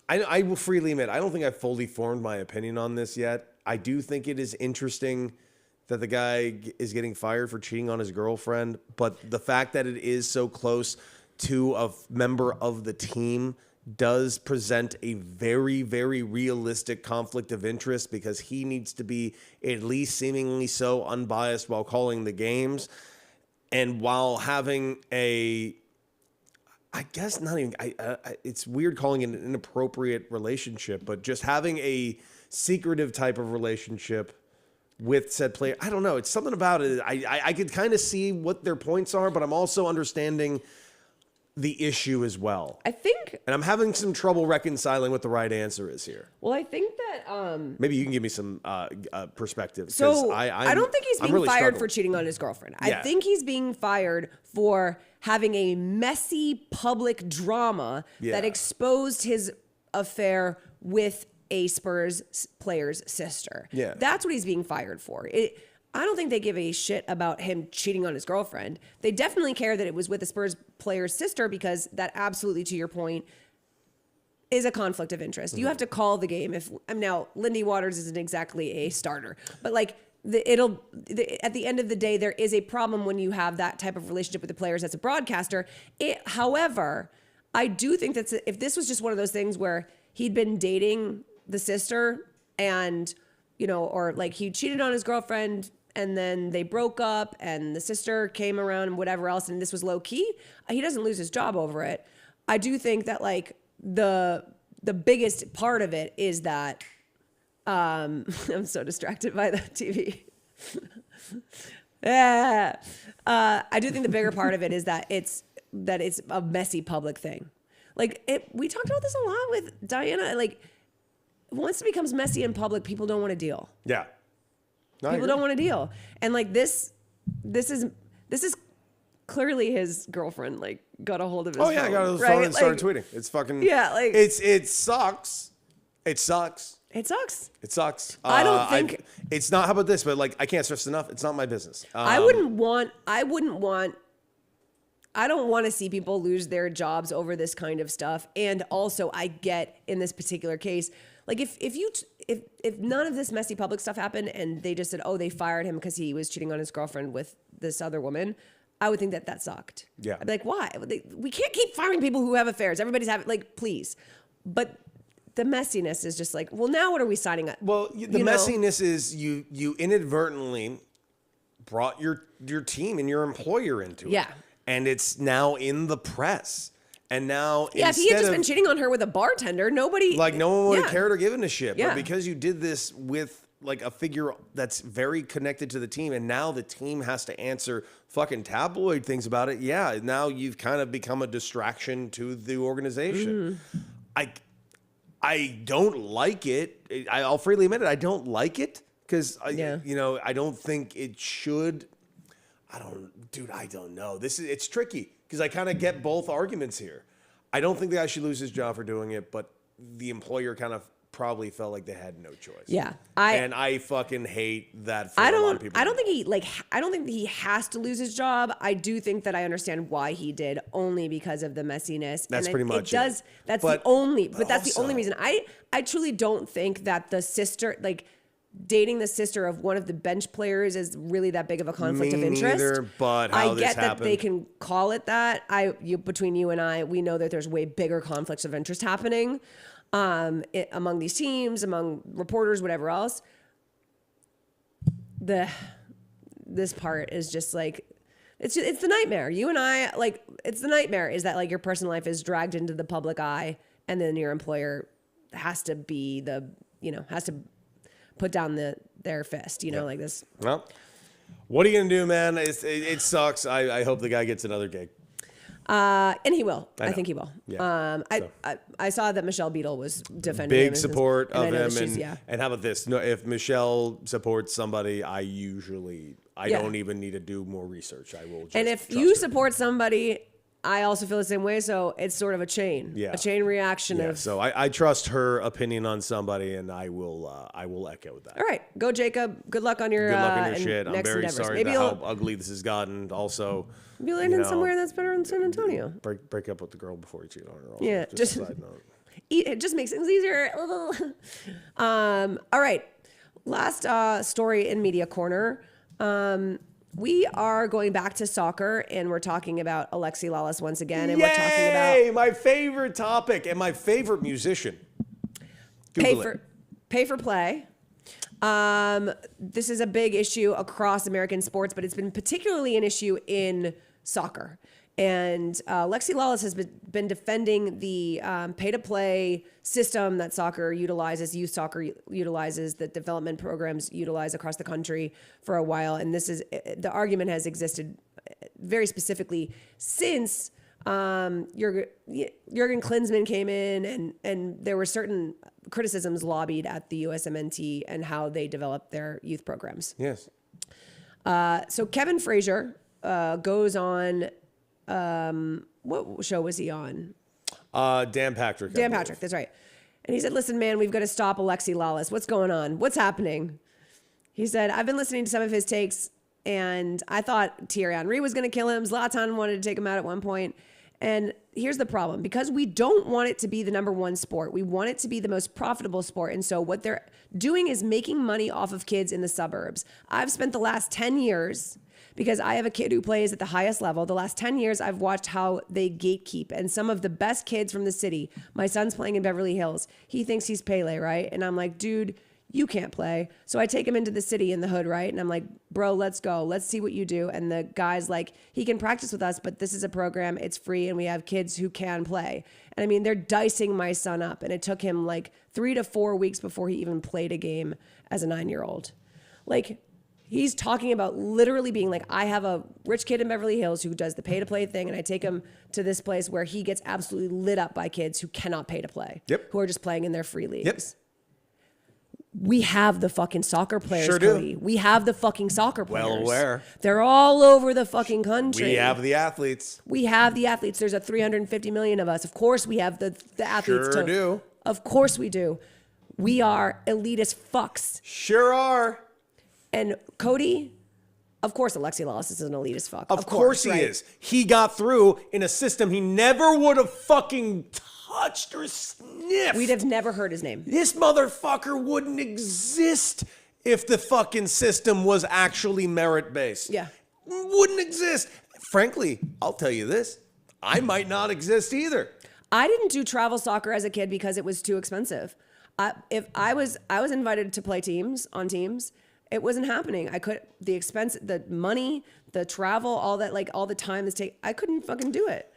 I will freely admit, I don't think I've fully formed my opinion on this yet. I do think it is interesting that the guy is getting fired for cheating on his girlfriend, but the fact that it is so close to a member of the team does present a very, very realistic conflict of interest, because he needs to be at least seemingly so unbiased while calling the games, and while having I guess not even, it's weird calling it an inappropriate relationship, but just having a secretive type of relationship with said player. I don't know. It's something about it. I could kind of see what their points are, but I'm also understanding the issue as well. I think, and I'm having some trouble reconciling what the right answer is here. Well, I think that maybe you can give me some perspective. So I don't think he's being really fired for cheating on his girlfriend. Yeah. I think he's being fired for having a messy public drama that exposed his affair with a Spurs player's sister. Yeah, that's what he's being fired for. I don't think they give a shit about him cheating on his girlfriend. They definitely care that it was with a Spurs player's sister, because that absolutely, to your point, is a conflict of interest. Mm-hmm. You have to call the game. Now, Lindy Waters isn't exactly a starter, but like at the end of the day, there is a problem when you have that type of relationship with the players as a broadcaster. However, I do think that if this was just one of those things where he'd been dating the sister and, you know, or like he cheated on his girlfriend and then they broke up and the sister came around and whatever else, and this was low key, he doesn't lose his job over it. I do think that like the biggest part of it is that I'm so distracted by the TV. I do think the bigger part of it is that it's a messy public thing. Like we talked about this a lot with Diana. Like once it becomes messy in public, people don't want to deal. Yeah. No, People don't want to deal. And like this is clearly his girlfriend like got a hold of his phone. Oh yeah, I got his right? phone and started tweeting. It's fucking it sucks. It sucks. It sucks. It sucks. I don't think it's not. How about this? But like, I can't stress enough. It's not my business. I don't want to see people lose their jobs over this kind of stuff. And also, I get in this particular case, like if none of this messy public stuff happened and they just said, oh, they fired him because he was cheating on his girlfriend with this other woman, I would think that sucked. Yeah. I'd be like, why? We can't keep firing people who have affairs. Everybody's having, like, please. But the messiness is just like, well, now what are we signing up? Well, the messiness is you inadvertently brought your team and your employer into it. Yeah. And it's now in the press. And now, if he had just been cheating on her with a bartender, no one would have cared or given a shit. Yeah. But because you did this with like a figure that's very connected to the team, and now the team has to answer fucking tabloid things about it. Yeah, now you've kind of become a distraction to the organization. I don't like it. I'll freely admit it. I don't like it because I don't think it should. I don't know. It's tricky because I kind of get both arguments here. I don't think the guy should lose his job for doing it, but the employer kind of probably felt like they had no choice. Yeah. I fucking hate that for a lot of people. I don't think he has to lose his job. I do think that I understand why he did, only because of the messiness. That's pretty much it. That's the only reason. I truly don't think that the sister, like, dating the sister of one of the bench players is really that big of a conflict of interest. Neither, but how this I get that happened. they can call it that. Between you and I, we know that there's way bigger conflicts of interest happening among these teams, among reporters, whatever else. This part is just like, it's the nightmare. You and I, like, it's the nightmare is that like your personal life is dragged into the public eye, and then your employer has to has to put down their fist, like this. Well, what are you gonna do, man? It sucks. I hope the guy gets another gig. And he will. I think he will. Yeah. I saw that Michelle Beadle was defending big him. support of him, yeah. And how about this? No, if Michelle supports somebody, I don't even need to do more research. I will. Just and if trust you her. support somebody, I also feel the same way. So it's sort of a chain, a chain reaction of. So I trust her opinion on somebody, and I will echo that. All right, go Jacob. Good luck on your shit. I'm very endeavors. sorry about how ugly this has gotten. Also, maybe landing somewhere that's better than San Antonio. Break up with the girl before you cheat on her. Also, yeah, just a side note. It just makes things easier. All right, last story in Media Corner. We are going back to soccer, and we're talking about Alexi Lalas once again, and we're talking about my favorite topic and my favorite musician. Pay for play. This is a big issue across American sports, but it's been particularly an issue in soccer. And Alexi Lalas has been defending the pay-to-play system that soccer utilizes, youth soccer utilizes, that development programs utilize across the country for a while. And the argument has existed very specifically since Jurgen Klinsmann came in, and there were certain criticisms lobbied at the USMNT and how they developed their youth programs. Yes. So Kevin Frazier goes on. What show was he on? Dan Patrick. Dan Patrick, that's right. And he said, listen, man, we've got to stop Alexi Lalas. What's going on? What's happening? He said, I've been listening to some of his takes, and I thought Thierry Henry was going to kill him. Zlatan wanted to take him out at one point. And here's the problem. Because we don't want it to be the number one sport. We want it to be the most profitable sport. And so what they're doing is making money off of kids in the suburbs. I've spent the last 10 years, because I have a kid who plays at the highest level. The last 10 years, I've watched how they gatekeep. And some of the best kids from the city, my son's playing in Beverly Hills. He thinks he's Pele, right? And I'm like, dude, you can't play. So I take him into the city in the hood, right? And I'm like, bro, let's go. Let's see what you do. And the guy's like, he can practice with us, but this is a program. It's free, and we have kids who can play. And I mean, they're dicing my son up. And it took him like 3 to 4 weeks before he even played a game as a 9-year-old. Like, He's talking about literally being like, I have a rich kid in Beverly Hills who does the pay to play thing, and I take him to this place where he gets absolutely lit up by kids who cannot pay to play, who are just playing in their free leagues. We have the fucking soccer players, Cody. We have the fucking soccer players. Well aware. They're all over the fucking country. We have the athletes. We have the athletes. There's a 350 million of us. Of course we have the athletes. Sure do. Of course we do. We are elitist fucks. Sure are. And Cody, of course Alexi Lalas is an elitist fuck. Of course he is. He got through in a system he never would have fucking touched or sniffed. We'd have never heard his name. This motherfucker wouldn't exist if the fucking system was actually merit-based. Yeah. Wouldn't exist. Frankly, I'll tell you this. I might not exist either. I didn't do travel soccer as a kid because it was too expensive. If I was invited to play on teams, it wasn't happening. The expense, the money, the travel, all that, like all the time I couldn't fucking do it.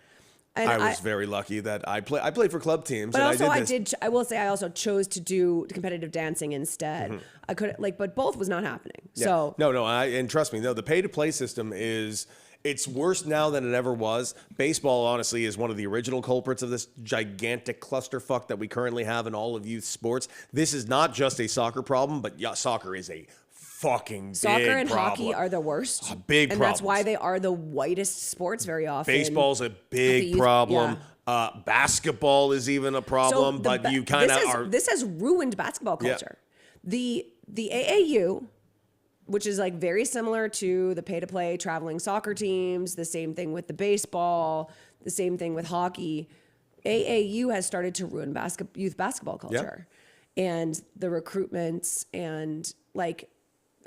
And I was very lucky that I played for club teams. But and also I will say I also chose to do competitive dancing instead. Mm-hmm. I could but both was not happening. Yeah. So and trust me, the pay to play system it's worse now than it ever was. Baseball, honestly, is one of the original culprits of this gigantic clusterfuck that we currently have in all of youth sports. This is not just a soccer problem, but soccer is a fucking soccer big and problem. hockey are the worst. Big and problems. that's why they are the whitest sports very often. Baseball's a big problem. Yeah. Basketball is even a problem, but you kind of are. This has ruined basketball culture. Yeah. The AAU, which is like very similar to the pay to play traveling soccer teams, the same thing with the baseball, the same thing with hockey. AAU has started to ruin youth basketball culture, and the recruitments and like.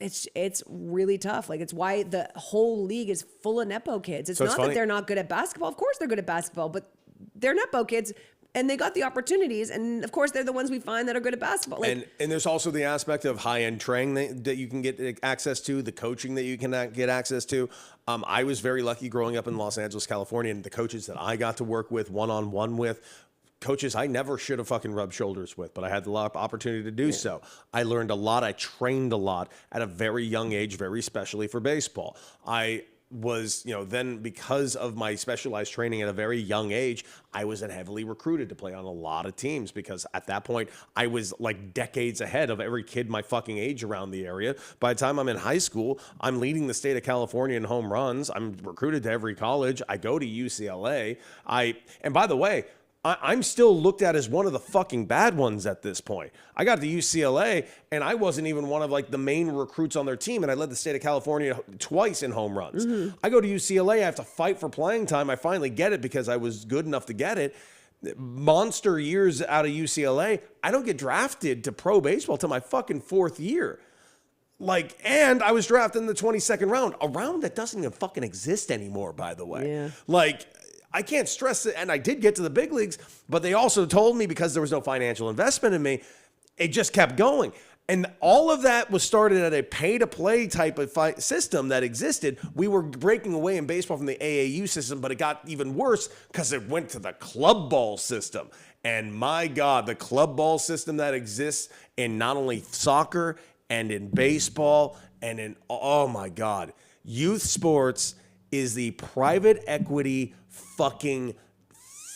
It's really tough. Like, it's why the whole league is full of Nepo kids. It's not that they're not good at basketball. Of course they're good at basketball, but they're Nepo kids and they got the opportunities. And of course they're the ones we find that are good at basketball. And there's also the aspect of high-end training that you can get access to, the coaching that you can get access to. I was very lucky growing up in Los Angeles, California, and the coaches that I got to work with one-on-one with, coaches I never should have fucking rubbed shoulders with, but I had the opportunity to do so. I learned a lot. I trained a lot at a very young age, very specially for baseball. I was, then because of my specialized training at a very young age, I was then heavily recruited to play on a lot of teams because at that point I was like decades ahead of every kid my fucking age around the area. By the time I'm in high school, I'm leading the state of California in home runs. I'm recruited to every college. I go to UCLA. And by the way, I'm still looked at as one of the fucking bad ones at this point. I got to UCLA, and I wasn't even one of like the main recruits on their team, and I led the state of California twice in home runs. Mm-hmm. I go to UCLA, I have to fight for playing time. I finally get it because I was good enough to get it. Monster years out of UCLA, I don't get drafted to pro baseball till my fucking fourth year. And I was drafted in the 22nd round, a round that doesn't even fucking exist anymore, by the way. Yeah. I can't stress it, and I did get to the big leagues, but they also told me because there was no financial investment in me, it just kept going. And all of that was started at a pay-to-play type of system that existed. We were breaking away in baseball from the AAU system, but it got even worse because it went to the club ball system. And my God, the club ball system that exists in not only soccer and in baseball and in, oh my God, youth sports is the private equity fucking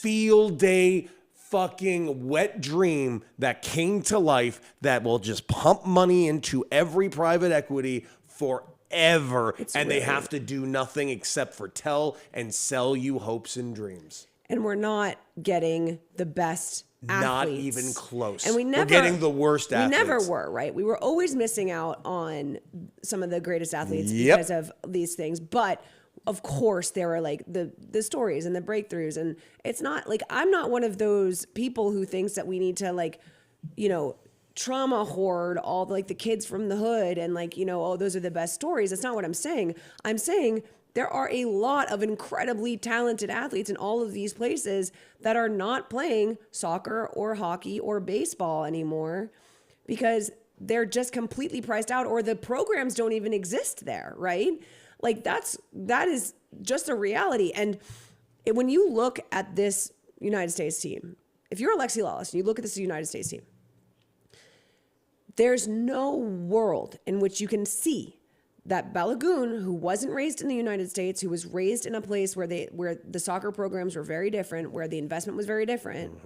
field day fucking wet dream that came to life that will just pump money into every private equity forever. They have to do nothing except for tell and sell you hopes and dreams. And we're not getting the best athletes. Not even close. And we're getting the worst athletes. We never were, right? We were always missing out on some of the greatest athletes because of these things. But of course, there are like the stories and the breakthroughs. And it's not like, I'm not one of those people who thinks that we need to trauma hoard all the kids from the hood and those are the best stories. That's not what I'm saying. I'm saying there are a lot of incredibly talented athletes in all of these places that are not playing soccer or hockey or baseball anymore because they're just completely priced out or the programs don't even exist there, right? That is just a reality. And when you look at this United States team, if you're Alexi Lalas and you look at this United States team, there's no world in which you can see Balagoon, who wasn't raised in the United States, who was raised in a place where the soccer programs were very different, where the investment was very different,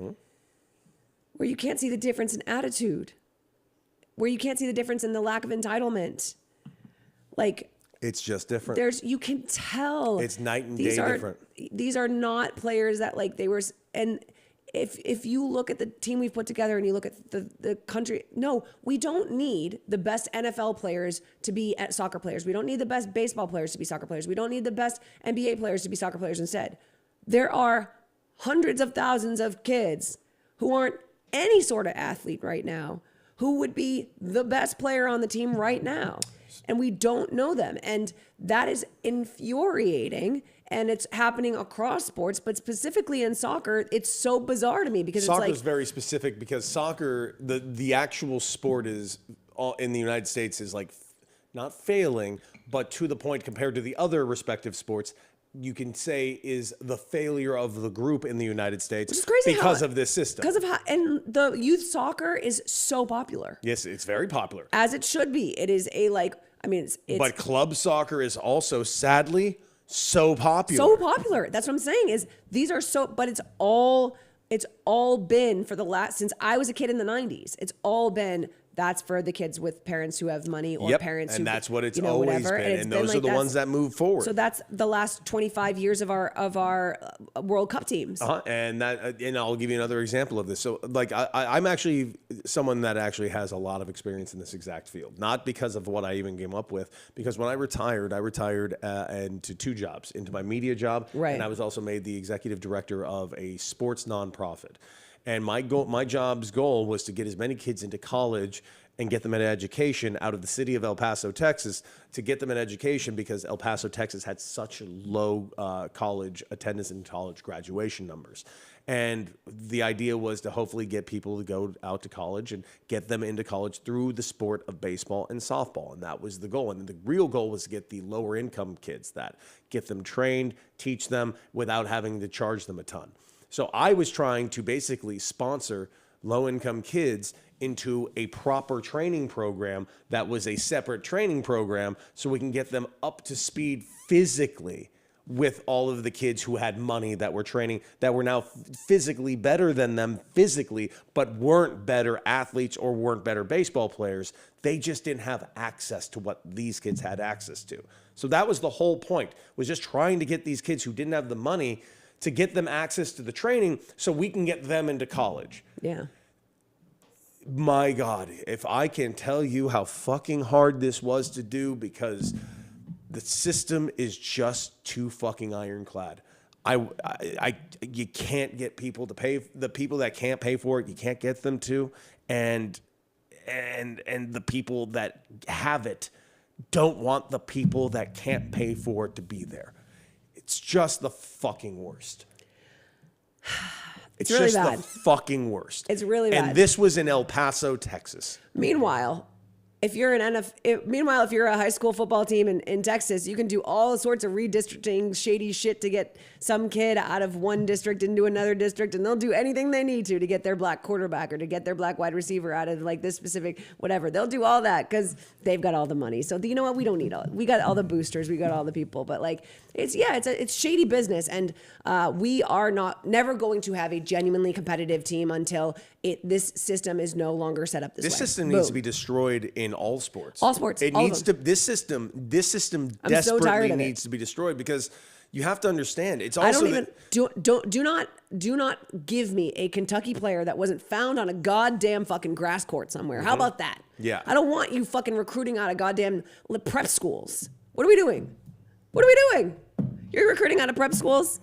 where you can't see the difference in attitude, where you can't see the difference in the lack of entitlement. Like, it's just different. You can tell it's night and day different. These are not players that like they were. And if you look at the team we've put together and you look at the country, no, we don't need the best NFL players to be soccer players. We don't need the best baseball players to be soccer players. We don't need the best NBA players to be soccer players. Instead, there are hundreds of thousands of kids who aren't any sort of athlete right now who would be the best player on the team right now. And we don't know them. And that is infuriating. And it's happening across sports, but specifically in soccer, it's so bizarre to me because soccer it's is very specific because soccer, the actual sport is in the United States is like not failing, but to the point compared to the other respective sports, you can say is the failure of the group in the United States. Which is crazy because of this system. Because of how, and the youth soccer is so popular. Yes, it's very popular. As it should be. It is it's but club soccer is also sadly so popular. So popular. That's what I'm saying is these are but it's all been for the last, since I was a kid in the 90s, it's all been, that's for the kids with parents who have money or parents who, and that's what it's always whatever. been. And those are the ones that move forward. So that's the last 25 years of our World Cup teams. And I'll give you another example of this. So like I'm actually someone that actually has a lot of experience in this exact field, not because of what I even came up with, because when I retired into two jobs, into my media job, and I was also made the executive director of a sports nonprofit. And my job's goal was to get as many kids into college and get them an education out of the city of El Paso, Texas, to get them an education because El Paso, Texas had such low college attendance and college graduation numbers. And the idea was to hopefully get people to go out to college and get them into college through the sport of baseball and softball. And that was the goal. And the real goal was to get the lower income kids get them trained, teach them without having to charge them a ton. So I was trying to basically sponsor low-income kids into a proper training program that was a separate training program so we can get them up to speed physically with all of the kids who had money that were training, that were now physically better than them physically, but weren't better athletes or weren't better baseball players. They just didn't have access to what these kids had access to. So that was the whole point, was just trying to get these kids who didn't have the money to get them access to the training so we can get them into college. Yeah. My God, if I can tell you how fucking hard this was to do, because the system is just too fucking ironclad. You can't get people to pay, the people that can't pay for it, you can't get them to, and the people that have it don't want the people that can't pay for it to be there. It's just the fucking worst. It's really just bad. The fucking worst. It's really bad. And this was in El Paso, Texas. Meanwhile, if you're if you're a high school football team in Texas, you can do all sorts of redistricting, shady shit to get some kid out of one district into another district, and they'll do anything they need to get their black quarterback or to get their black wide receiver out of like this specific whatever. They'll do all that because they've got all the money. So you know what? We don't need we got all the boosters, we got all the people, but like it's shady business, and we are never going to have a genuinely competitive team until this system is no longer set up this way. This system needs to be destroyed in all sports. All sports. It needs to. This system desperately needs to be destroyed because you have to understand. It's also do not give me a Kentucky player that wasn't found on a goddamn fucking grass court somewhere. How about that? Yeah. I don't want you fucking recruiting out of goddamn prep schools. What are we doing? What are we doing? You're recruiting out of prep schools?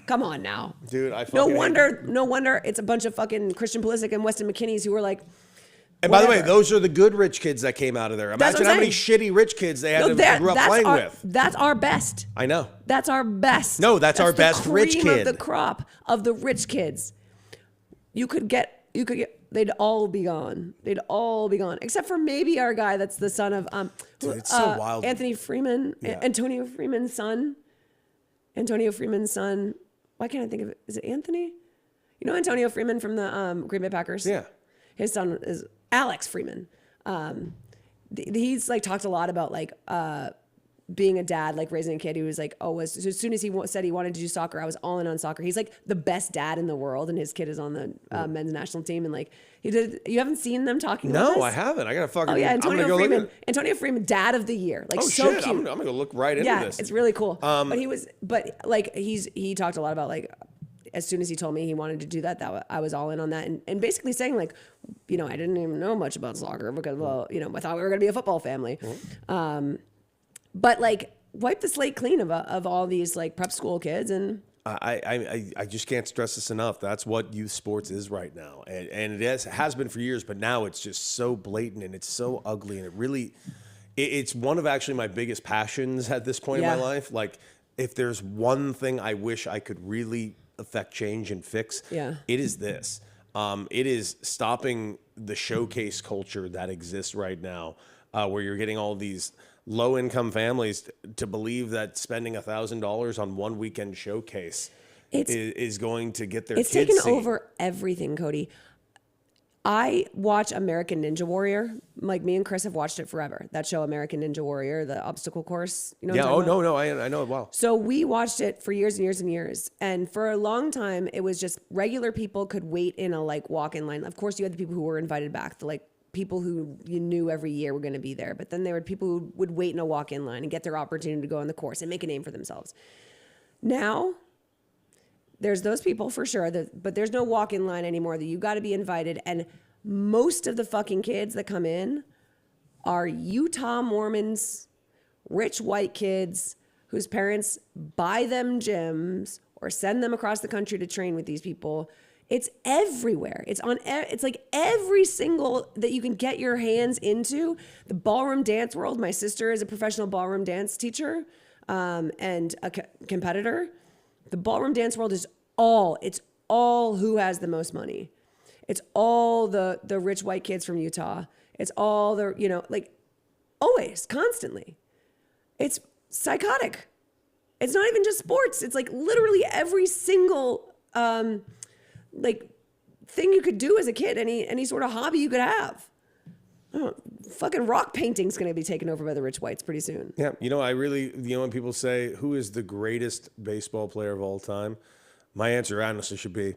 Come on now. Dude, no wonder it's a bunch of fucking Christian Pulisic and Weston McKinney's who were like, and by the way, those are the good rich kids that came out of there. Imagine how many shitty rich kids they had to grew up playing with. That's our best. I know. That's our best. No, that's our best rich kid. The cream of the crop of the rich kids. You could get. They'd all be gone. They'd all be gone, except for maybe our guy that's the son of Dude, it's so wild. Anthony Freeman, Yeah. Antonio Freeman's son. Antonio Freeman's son. Why can't I think of it? Is it Anthony? You know Antonio Freeman from the Green Bay Packers? Yeah. His son is Alex Freeman. he's like talked a lot about like being a dad, like raising a kid who was like, as soon as he said he wanted to do soccer, I was all in on soccer. He's like the best dad in the world, and his kid is on the men's national team. And like you haven't seen them talking about this? No, I haven't. I gotta fucking. Oh yeah, Antonio Freeman, dad of the year. Like, so shit, cute. I'm gonna go look right into this. Yeah, it's really cool. But he talked a lot about like, as soon as he told me he wanted to do that I was all in on that, and basically saying like, I didn't even know much about soccer because, well, I thought we were gonna be a football family. But like, wipe the slate clean of all these like prep school kids. And I just can't stress this enough. That's what youth sports is right now, and it has been for years. But now it's just so blatant and it's so ugly, and it's one of actually my biggest passions at this point in my life. Like, if there's one thing I wish I could really affect change and fix, it is this. It is stopping the showcase culture that exists right now, where you're getting all these low-income families to believe that spending $1,000 on one weekend showcase is going to get their kids seen. It's taken over everything, Cody. I watch American Ninja Warrior. Like, me and Chris have watched it forever. That show, American Ninja Warrior, the obstacle course. Yeah. No. I know it well. So we watched it for years and years and years. And for a long time, it was just regular people could wait in a like walk-in line. Of course, you had the people who were invited back, the like people who you knew every year were going to be there. But then there were people who would wait in a walk-in line and get their opportunity to go on the course and make a name for themselves. Now, there's those people for sure, but there's no walk-in line anymore. That you got to be invited. And most of the fucking kids that come in are Utah Mormons, rich white kids whose parents buy them gyms or send them across the country to train with these people. It's everywhere. It's like every single that you can get your hands into. The ballroom dance world. My sister is a professional ballroom dance teacher and a competitor. The ballroom dance world is it's all who has the most money. It's all the rich white kids from Utah. It's all like always, constantly. It's psychotic. It's not even just sports. It's like literally every single like thing you could do as a kid, any sort of hobby you could have. Fucking rock painting's going to be taken over by the rich whites pretty soon. Yeah. When people say, who is the greatest baseball player of all time? My answer honestly should be,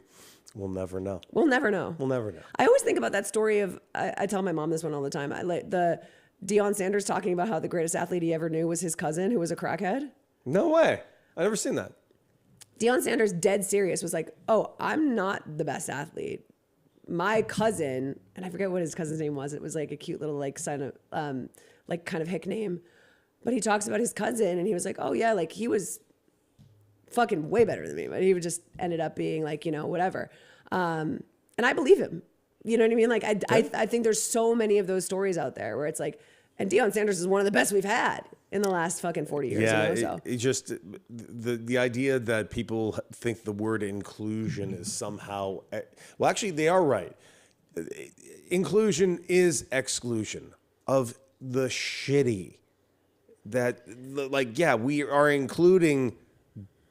we'll never know. We'll never know. We'll never know. I always think about that story of, I tell my mom this one all the time. I like the Deion Sanders talking about how the greatest athlete he ever knew was his cousin who was a crackhead. No way. I never seen that. Deion Sanders, dead serious, was like, I'm not the best athlete. My cousin, and I forget what his cousin's name was. It was like a cute little like sign of like kind of hick name. But he talks about his cousin and he was like, oh yeah, like he was fucking way better than me, but he would just ended up being like, whatever. And I believe him. You know what I mean? Like I think there's so many of those stories out there where it's like, and Deion Sanders is one of the best we've had in the last fucking 40 years. Yeah, it's just the idea that people think the word inclusion is somehow, well, actually they are right. Inclusion is exclusion of the shitty. That like, yeah, we are including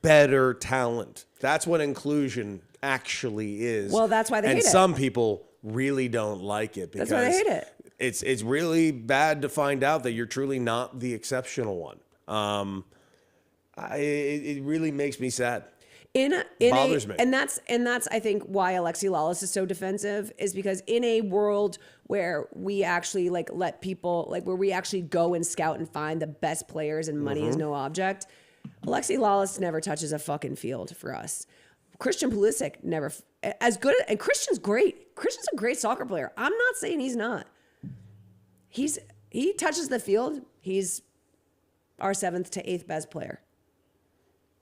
better talent. That's what inclusion actually is. Well, that's why they hate it. And some people really don't like it because that's why they hate it. It's really bad to find out that you're truly not the exceptional one. It really makes me sad. Bothers me. And that's I think why Alexi Lawless is so defensive, is because in a world where we actually like let people like where we actually go and scout and find the best players and money is no object, Alexi Lawless never touches a fucking field for us. Christian Pulisic never as good, and Christian's great. Christian's a great soccer player. I'm not saying he's not. He touches the field. He's our 7th to 8th best player.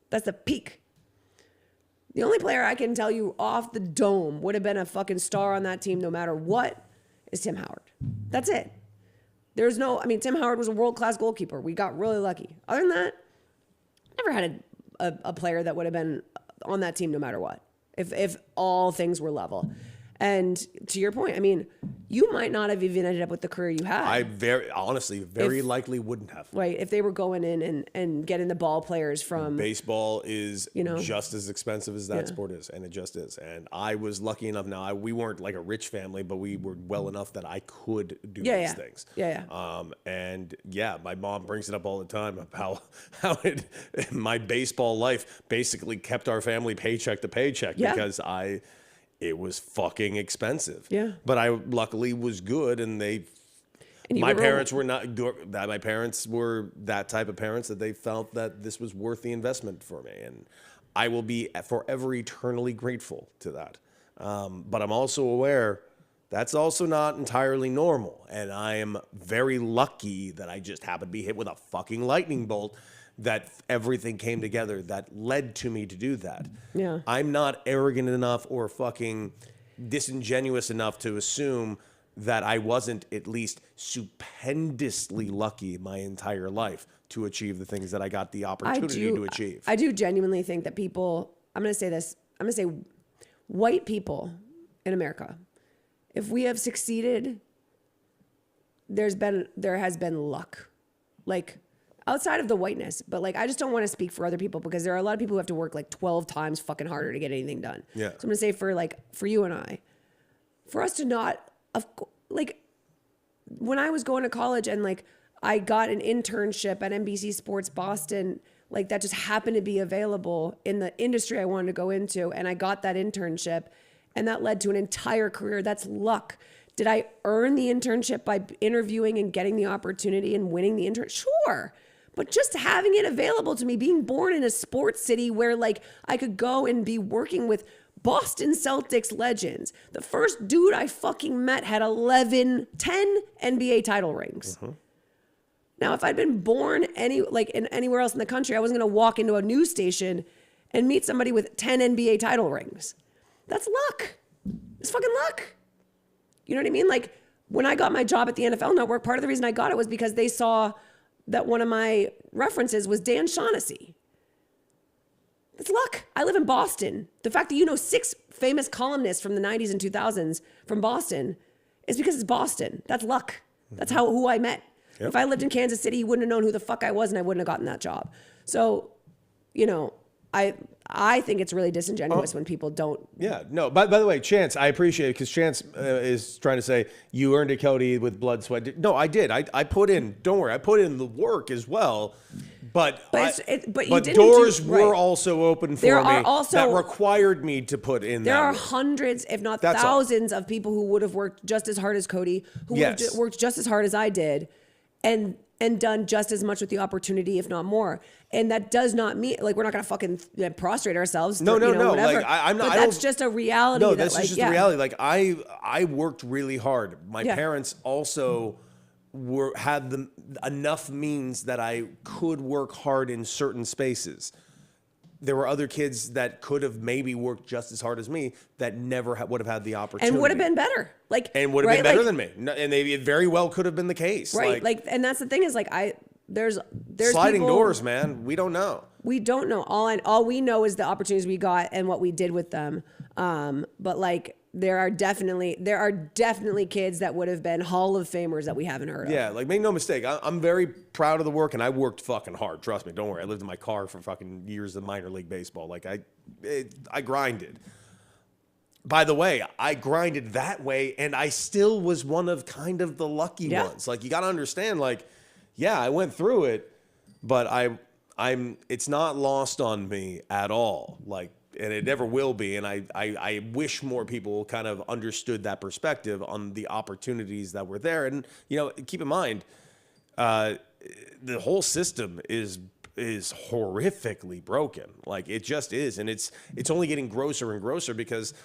That's the peak. The only player I can tell you off the dome would have been a fucking star on that team no matter what is Tim Howard. That's it. Tim Howard was a world-class goalkeeper. We got really lucky. Other than that, never had a player that would have been on that team no matter what, if all things were level. And to your point, I mean, you might not have even ended up with the career you had. I very likely wouldn't have. Right. If they were going in and getting the ball players from baseball is just as expensive as that sport is, and it just is. And I was lucky enough. Now we weren't like a rich family, but we were well enough that I could do these things. And my mom brings it up all the time of how my baseball life basically kept our family paycheck to paycheck because it was fucking expensive. Yeah. But I luckily was good, and my parents were not good. My parents were that type of parents that they felt that this was worth the investment for me. And I will be forever eternally grateful to that. But I'm also aware that's also not entirely normal. And I am very lucky that I just happened to be hit with a fucking lightning bolt, that everything came together that led to me to do that. Yeah. I'm not arrogant enough or fucking disingenuous enough to assume that I wasn't at least stupendously lucky my entire life to achieve the things that I got the opportunity to achieve. I do genuinely think that people, I'm going to say this, I'm going to say white people in America, if we have succeeded, there has been luck. Like, outside of the whiteness, but like, I just don't want to speak for other people, because there are a lot of people who have to work like 12 times fucking harder to get anything done. Yeah. So I'm going to say for you and I, for us to not, like, when I was going to college and like I got an internship at NBC Sports Boston, like that just happened to be available in the industry I wanted to go into. And I got that internship, and that led to an entire career. That's luck. Did I earn the internship by interviewing and getting the opportunity and winning the internship? Sure. But just having it available to me, being born in a sports city where like I could go and be working with Boston Celtics legends. The first dude I fucking met had 10 NBA title rings. Now, if I'd been born anywhere else in the country, I wasn't going to walk into a news station and meet somebody with 10 NBA title rings. That's luck. It's fucking luck. You know what I mean? Like, when I got my job at the NFL Network, part of the reason I got it was because they saw that one of my references was Dan Shaughnessy. It's luck. I live in Boston. The fact that you know 6 famous columnists from the 90s and 2000s from Boston is because it's Boston. That's luck. That's who I met. Yep. If I lived in Kansas City, you wouldn't have known who the fuck I was, and I wouldn't have gotten that job. So, I think it's really disingenuous when people don't. Yeah, no. By the way, Chance, I appreciate it, because Chance is trying to say you earned it, Cody, with blood, sweat. No, I did. I put in. Don't worry, I put in the work as well. But doors were also open for me that required me to put in. There are hundreds, if not thousands, of people who would have worked just as hard as Cody, who would have worked just as hard as I did, and done just as much with the opportunity, if not more. And that does not mean like we're not going to fucking prostrate ourselves. No. Whatever. Like I'm not. But that's just a reality. No, that's just a reality. Like I worked really hard. My parents also had enough means that I could work hard in certain spaces. There were other kids that could have maybe worked just as hard as me that never would have had the opportunity. And would have been better. And would have been better than me. And it very well could have been the case. Right. And that's the thing is there's sliding doors, man. We don't know. We don't know. All we know is the opportunities we got and what we did with them. But like, there are definitely kids that would have been Hall of Famers that we haven't heard of. Yeah, like, make no mistake, I'm very proud of the work, and I worked fucking hard. Trust me, don't worry. I lived in my car for fucking years of minor league baseball. Like, I grinded. By the way, I grinded that way, and I still was one of kind of the lucky ones. Like, you got to understand, like, yeah, I went through it, but it's not lost on me at all. Like, and it never will be. And I wish more people kind of understood that perspective on the opportunities that were there. And, keep in mind, the whole system is horrifically broken. Like, it just is. And it's only getting grosser and grosser because,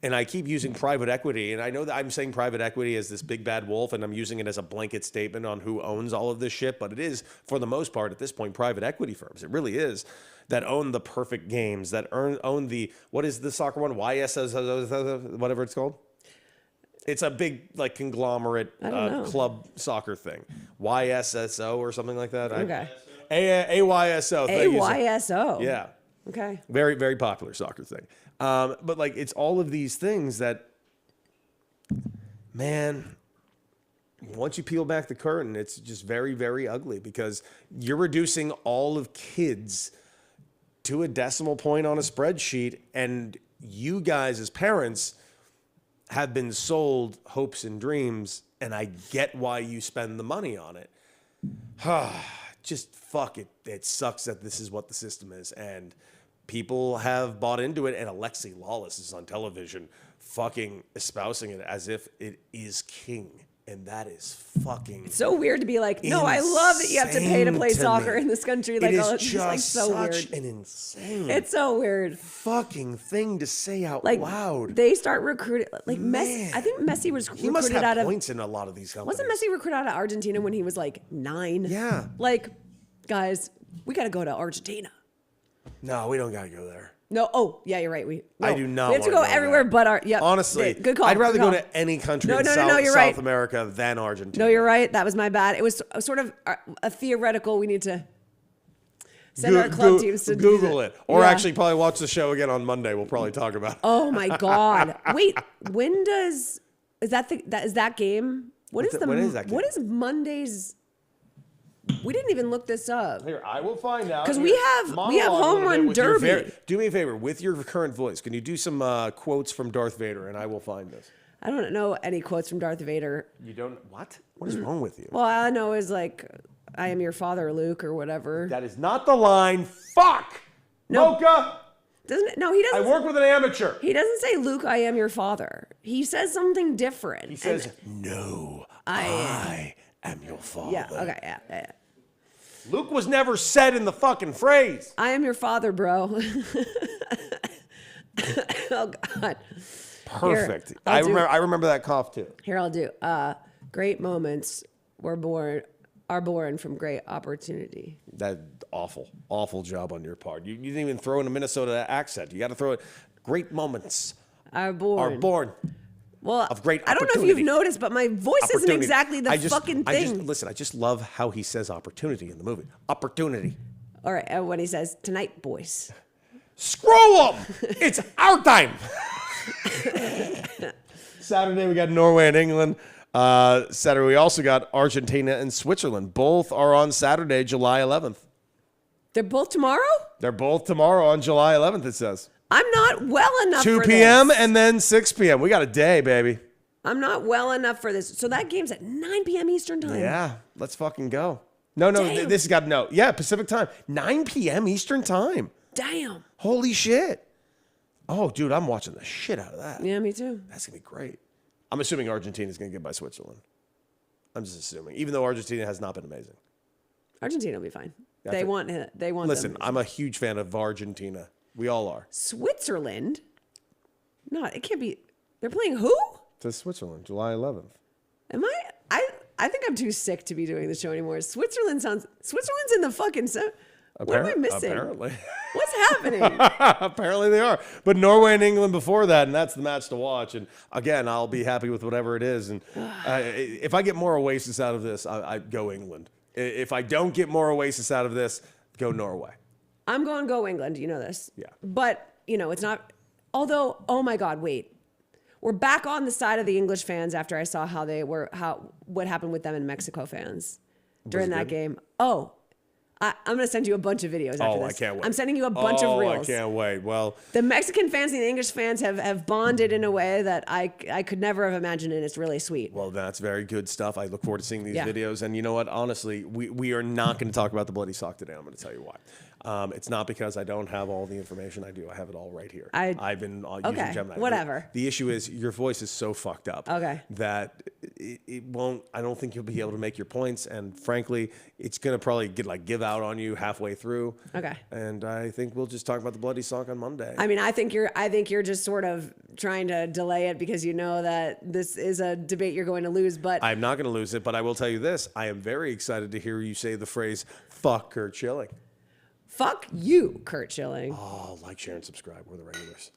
and I keep using private equity. And I know that I'm saying private equity as this big bad wolf, and I'm using it as a blanket statement on who owns all of this shit. But it is, for the most part, at this point, private equity firms. It really is. That own the perfect games, that own the, what is the soccer one? YSS, whatever it's called. It's a big, like, conglomerate club soccer thing. YSSO or something like that. Okay. AYSO. AYSO. Yeah. Okay. Very, very popular soccer thing. But, like, it's all of these things that man, once you peel back the curtain, it's just very, very ugly because you're reducing all of kids to a decimal point on a spreadsheet, and you guys as parents have been sold hopes and dreams, and I get why you spend the money on it. Just fuck it. It sucks that this is what the system is, and people have bought into it, and Alexi Lawless is on television fucking espousing it as if it is king. And that is fucking It's so weird to be like, no, I love that you have to pay to play soccer in this country. Like, it is it's just like so such weird. an insane It's so weird. fucking thing to say out Like loud. they start recruiting like Man. Messi. I think Messi was He must recruited have out of. points in a lot of these companies. Wasn't Messi recruited out of Argentina when he was like 9? Yeah. Like, guys, we got to go to Argentina. No, we don't gotta go there. No. Oh, yeah, you're right. I do not We have to wanna go go everywhere there. but our. Yeah. Honestly, good call. I'd rather good go call. to any country No, in no, no, South, no, you're South right. America than Argentina. No, you're right. That was my bad. It was sort of a theoretical. We need to send our club teams to Google do it. Or Yeah. actually probably watch the show again on Monday. We'll probably talk about it. Oh my God! Wait, when is that game? When is that game? What is Monday's? We didn't even look this up. Here, I will find out. 'Cause Here, we have monologue a home little bit run with your derby. do me a favor, with your current voice, can you do some quotes from Darth Vader, and I will find this. I don't know any quotes from Darth Vader. You don't? What? What is wrong with you? Well, all I know is like, "I am your father, Luke," or whatever. That is not the line. Fuck! No. Mocha! Doesn't it? No, he I doesn't. work with an amateur. He doesn't say, "Luke, I am your father." He says something different. He says, no, I am your father. "Yeah, okay, yeah. Luke was never said in the fucking phrase. I am your father, bro." Oh God. Perfect. Here, I remember that cough too. Here I'll do. Great moments are born from great opportunity. That awful job on your part. You didn't even throw in a Minnesota accent. You got to throw it. Great moments Are born. Well, of great I don't know if opportunity. you've noticed, but my voice isn't Opportunity. exactly the fucking thing. Listen, I just love how he says opportunity in the movie. Opportunity. All right, when he says, "Tonight, boys." Scroll them. It's our time. Saturday we got Norway and England. Saturday we also got Argentina and Switzerland. Both are on Saturday, July 11th. They're both tomorrow? They're both tomorrow on July 11th, it says. I'm not well enough 2 for p.m. this. and then 6 p.m. We got a day, baby. I'm not well enough for this. So that game's at 9 p.m. Eastern time. Yeah, let's fucking go. No, Damn. this has got no. Yeah, Pacific time. 9 p.m. Eastern time. Damn. Holy shit. Oh, dude, I'm watching the shit out of that. Yeah, me too. That's going to be great. I'm assuming Argentina's going to get by Switzerland. I'm just assuming, even though Argentina has not been amazing. Argentina will be fine. Yeah, They want Listen, them. I'm a huge fan of Argentina. We all are. Switzerland? No, it can't be. They're playing who? To Switzerland, July 11th. Am I think I'm too sick to be doing the show anymore. Switzerland's in the fucking what am I missing? Apparently. What's happening? Apparently they are. But Norway and England before that, and that's the match to watch. And again, I'll be happy with whatever it is. And if I get more Oasis out of this, I go England. If I don't get more Oasis out of this, go Norway. I'm going go England. You know this. Yeah. But, it's not. Although, oh my God, wait. We're back on the side of the English fans after I saw what happened with them and Mexico fans during that game. Oh, I'm going to send you a bunch of videos after this. I can't wait. I'm sending you a bunch of reels. I can't wait. Well, The Mexican fans and the English fans have bonded in a way that I could never have imagined, and it's really sweet. well, that's very good stuff. I look forward to seeing these Yeah. videos. And you know what? Honestly, we are not going to talk about the bloody sock today. I'm going to tell you why. It's not because I don't have all the information. I do. I have it all right here. I've been using Gemini. Whatever. The issue is your voice is so fucked up that it won't. I don't think you'll be able to make your points. And frankly, it's going to probably give out on you halfway through. Okay. And I think we'll just talk about the bloody sock on Monday. I mean, I think you're just sort of trying to delay it because you know that this is a debate you're going to lose. But I'm not going to lose it. But I will tell you this: I am very excited to hear you say the phrase "fuck Kurt Schilling." fuck you, Kurt Schilling. Oh, like, share, and subscribe. We're the regulars.